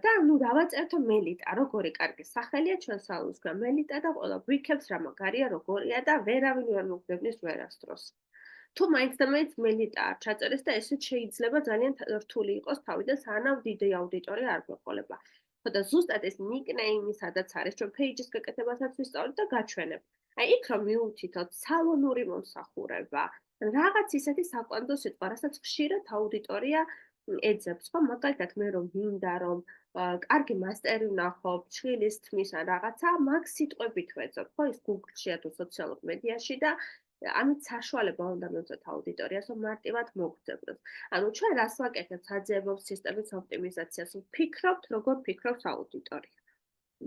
და ნუ დავაწერთო მელიტა, როგორი კარგი სახელია ჩვენ სალონს ქვია მელიტა და ყველა გვიქებს რა მაგარია, როგორია და ვერავინ ვერ მოგდებნის ვერასდროს. თუ მაინც და მაინც მელიტა არ ჩაწერეს და ესეც შეიძლება ძალიან რთული იყოს თავიდან სანამ დიდი აუდიტორია არ გვეყოლება. ხოდა ზუსტად ეს nickname სადაც არის ჩვენ page-ის გაკეთებასაც ვისწავლეთ და გაჩვენებ. აი იქ რომ მიუთითოთ სალონური მომსახურება, რაღაც ისეთი საკვანძო სიტყვა, რასაც ხშირად აუდიტორია ეძებს, ხო? მაგალითად მე რომ მინდა რომ კარგი მასტერი ვნახო, ჩხილის თმის ან რაღაცა, მაგ სიტყვებით ვეძებ, ხო? ის Google-შია თუ სოციალურ მედიაში და ამით საშუალება უნდა მივცეთ აუდიტორიას, რომ მარტივად მოგძებროს. ანუ ჩვენ რას ვაკეთებთ საძიებო სისტემის ოპტიმიზაციას? ვფიქრობთ, როგორ ფიქრობს აუდიტორია.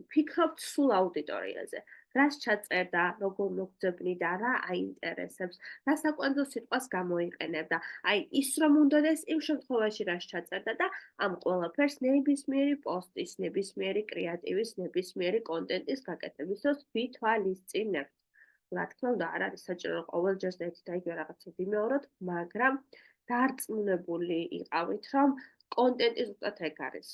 ვფიქრობთ სულ აუდიტორიაზე. რას ჩაწერდა, როგორ მოგძებნიდა, რა აინტერესებს, რა საკვანძო სიტყვას გამოიყენებდა. აი ის რომ უნდადეს იმ შემთხვევაში რას ჩაწერდა და ამ ყველაფერს ნებისმიერი პოსტის, ნებისმიერი კრეატივის, ნებისმიერი კონტენტის გაკეთებისას ვითვალისწინებთ. რა თქმა უნდა, არ არის საჭირო რომ ყოველჯერ ერთი და იგივე რაღაცა ვიმეოროთ, მაგრამ დარწმუნებული იყავით, რომ კონტენტი ზუსტად ეგ არის.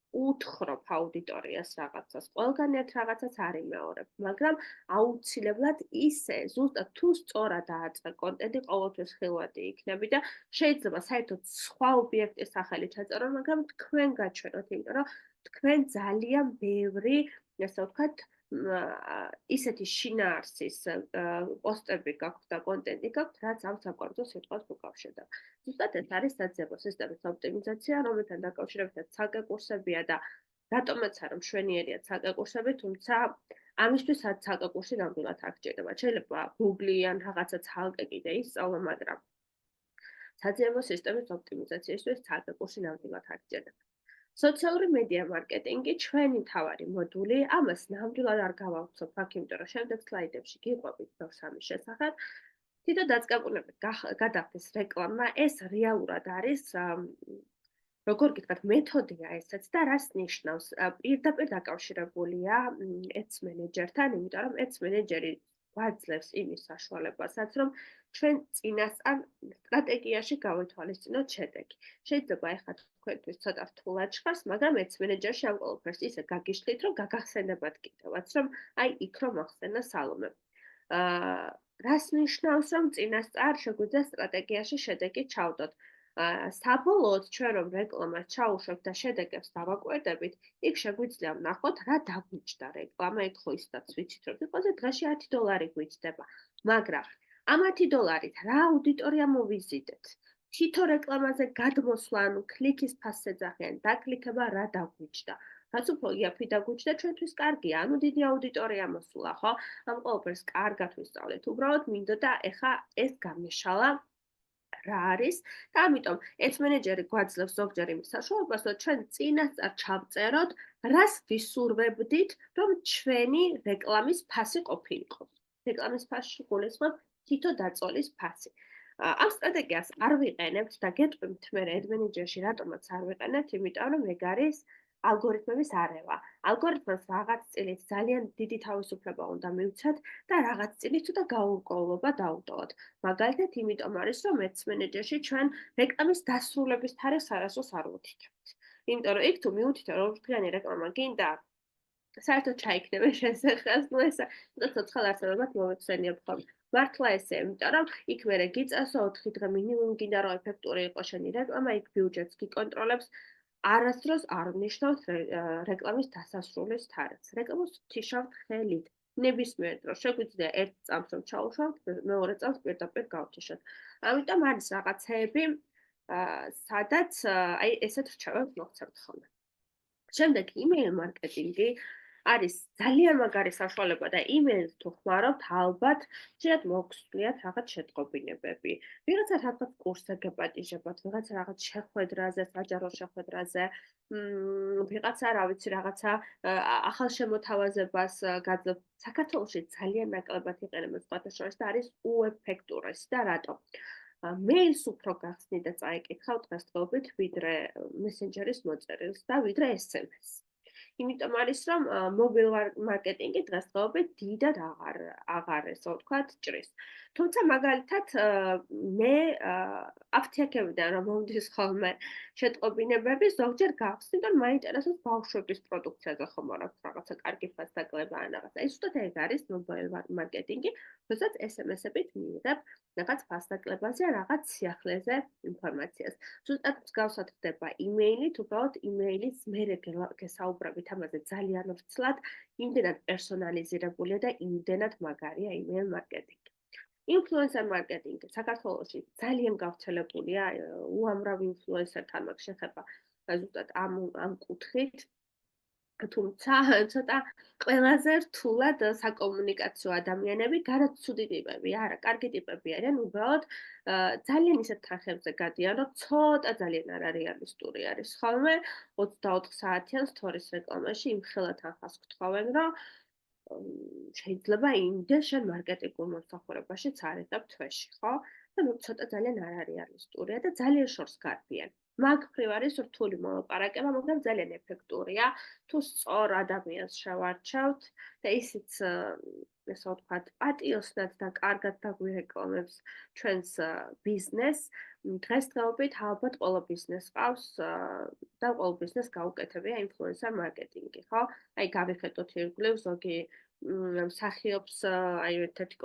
უთხრობ აუდიტორიას რაღაცას, ყველგან ერთ რაღაცას არ იმეორებ, მაგრამ აუცილებლად ისე, ზუსტად თუ სწორად დააწყე კონტენტი, ყოველთვის ხილვადი იქნები და შეიძლება საერთოდ სხვა ობიექტის სახელი ჩაწერო, მაგრამ თქვენ გაჩვენოთ, იმიტომ რომ თქვენ ძალიან ბევრი, ასე ვთქვათ, ისეთი შინაარსის პოსტები გაქვთ და კონტენტი გაქვთ, რაც ამ საკვანძო სიტყვას უკავშირდება. ზუსტად ეს არის საძიებო სისტემის ოპტიმიზაცია, რომელთან დაკავშირებითაც ცალკე კურსებია და რატომაც არა მშვენიერია ცალკე კურსები, თუმცა ამისთვის ცალკე კურსი ნამდვილად არ გჭირდება. შეიძლება Google-ი ან რაღაცა ცალკე კიდე ისწავლო, მაგრამ საძიებო სისტემის ოპტიმიზაციისთვის ცალკე კურსი ნამდვილად არ გჭირდება. სოციალური მედია მარკეტინგი ჩვენი მთავარი მოდული, ამას ნამდვილად არ გავავრცობ აქ, იმიტომ რომ შემდეგ სლაიდებში გიყვებით ბევრს ამის შესახებ. თითო დაწყებულებით გადახდეს რეკლამა, ეს რეალურად არის როგორ გითხრათ, მეთოდია ესეც და რას ნიშნავს? პირდაპირ დაკავშირებულია Ads Manager-თან, იმიტომ რომ Ads Manager-ი გვაძლევს იმის საშუალებასაც, რომ ჩვენ წინასწარ სტრატეგიაში გავითვალისწინოთ შედეგი. შეიძლება ეხლა თქვენთვის ცოტა რთულად ჟღერს, მაგრამ Ads Manager-ში ამ ყველაფერს ისე გაგიშლით, რომ გაგახსენებათ კიდევაც, რომ აი იქ რომ ახსენა სალომე. რას ნიშნავს, რომ წინასწარ შეგვიძლია სტრატეგიაში შედეგი ჩავდოთ? საბოლოოდ ჩვენ რომ რეკლამას ჩაუშვებთ და შედეგებს დავაკვირდებით, იქ შეგვიძლია ვნახოთ, რა დაგვიჭდა რეკლამა, ეგ ხო ისედაც ვიცით, რომ იყოზე დღეში $10 გვიჭდება, მაგრამ ამ $10-ით რა აუდიტორია მოვიზიდეთ? თითო რეკლამაზე გადმოსვლა, ანუ კლიკის ფასს ეძახიან, დაკლიკება რა დაგვიჭდა? რაც უფრო იაფი დაგვიჭდა, ჩვენთვის კარგია, ანუ დიდი აუდიტორია მოსულა, ხო? ამ ყველაფერს კარგად ვისწავლეთ. უბრალოდ მინდოდა ეხა ეს გამეშალა რა არის და ამიტომ Ads Manager-ი გვაძლევს ზოგჯერ იმის საშუალებას, რომ ჩვენ წინასწარ ჩავწეროთ, რას ვისურვებდით, რომ ჩვენი რეკლამის ფასი ყოფილიყო. რეკლამის ფასში გულისხმობ თითო დაწოლის ფასი. ამ სტრატეგიას არ ვიყენებთ და გეტყვით მე Ads Manager-ში რატომაც არ ვიყენებთ, იმიტომ რომ ეგ არის ალგორითმების არევა. ალგორითმებს რაღაც წილით ძალიან დიდი თავისუფლება უნდა მივცეთ და რაღაც წილით ცოტა გაურკვევლობა დაუტოვოთ. მაგალითად, იმიტომ არის, რომ Ads Manager-ში ჩვენ რეკლამის დასრულების თარიღს არასდროს არ ვუთითებთ. იმიტომ რომ იქ თუ მიუთითო, რომ თქვენი რეკლამა გინდა საერთოდ ჩაიქნება შენს ხელს, ნუ ეს ცოცხალ არსებობად მოვეხსენიებ ხოლმე. მართლა ესე, იმიტომ რომ იქ მერე გიწევსო 4 დღე მინიმუმ გინდა რომ ეფექტური იყოს შენი რეკლამა, იქ ბიუჯეტს გიკონტროლებს. არასდროს არ ნიშნავს რეკლამის დასასრულის თარიღს. რეკლამას ვთიშავთ ხელით. ნებისმიერ დროს შეგვიძლია ერთ წამს რომ ჩაუშვათ, მეორე წამს პირდაპირ გავთიშოთ. ამიტომ არის რაღაცეები, სადაც აი ესეთ რჩევებს მოგცემთ ხოლმე. შემდეგ email მარკეტინგი არის ძალიან მაგარი საშუალება და იმეილს თუ ხმარობთ, ალბათ შეიძლება მოგსვლიათ რაღაც შეტყობინებები. ვიღაცა რაღაც კურსზე გეპატიჟებათ, ვიღაცა რაღაც შეხვედრაზე, საჯარო შეხვედრაზე, ვიღაცა, რა ვიცი, რაღაცა ახალ შემოთავაზებას გაძლევთ. საქართველოში ძალიან ნაკლებად იყენებენ სხვათა შორის და არის უეფექტურესი და რატო? მეილს უფრო გახსნით და წაიკითხავთ დღესდღეობით, ვიდრე მესენჯერის მოწერილს და ვიდრე SMS-ს. იმიტომ არის, რომ მობილ მარკეტინგი დღესდღეობით დიდად ესე ვთქვათ, ჭრის. თუმცა მაგალითად მე აფთიაქებიდან რომ მომდის ხოლმე შეტყობინებები, ზოგჯერ გავხსნით, რომ მაინტერესებს ბავშვების პროდუქციაზე ხომ არ აქვს რაღაცა კარგი ფასდაკლება ან რაღაცა. ეს ზუსტად ეგ არის მობილ მარკეტინგი, როდესაც SMS-ებით მიიღებ რაღაც ფასდაკლებაზე, რაღაც სიახლეზე ინფორმაციას. ზუსტად მსგავსად ხდება იმეილით, უბრალოდ იმეილის მერე გესაუბრებით ამაზე ძალიან ვრცლად, იმდენად პერსონალიზირებულია და იმდენად მაგარია იმეილ მარკეტინგი. ინფლუენსერ მარკეტინგი საქართველოში ძალიან გავრცელებულია, უამრავ ინფლუენსერთან მაქვს შეხება ზუსტად ამ კუთხით. თუმცა ცოტა ყველაზე რთულად საკომუნიკაციო ადამიანები, გარეთ ცუდი ტიპები, არა, კარგი ტიპები არიან, უბრალოდ ძალიან ისეთ თანხებზე გადიან, რომ ცოტა ძალიან არარეალისტური არის ხოლმე 24 საათიან სთორის რეკლამაში იმხელა თანხას გთხოვენ, რომ შეიძლება იმდენ შენ მარკეტინგულ მომსახურებაშიც არ იყებ თვეში, ხო? და ნუ ცოტა ძალიან არარეალისტურია და ძალიან შორს გარბიან. მაგ მხრივ არის რთული მოლაპარაკება, მაგრამ ძალიან ეფექტურია, თუ სწორ ადამიანს შევარჩევთ და ისიც ესე ვთქვათ, პატიოსნად და კარგად დაგვირეკლამებს ჩვენს ბიზნესს. დღესდღეობით ალბათ ყველა ბიზნესს ყავს და ყველა ბიზნესს გაუკეთებია ინფლუენსერ მარკეტინგი, ხო? აი გავიხედოთ ირგვლივ ზოგი მსახიობს, აი ერთ-ერთი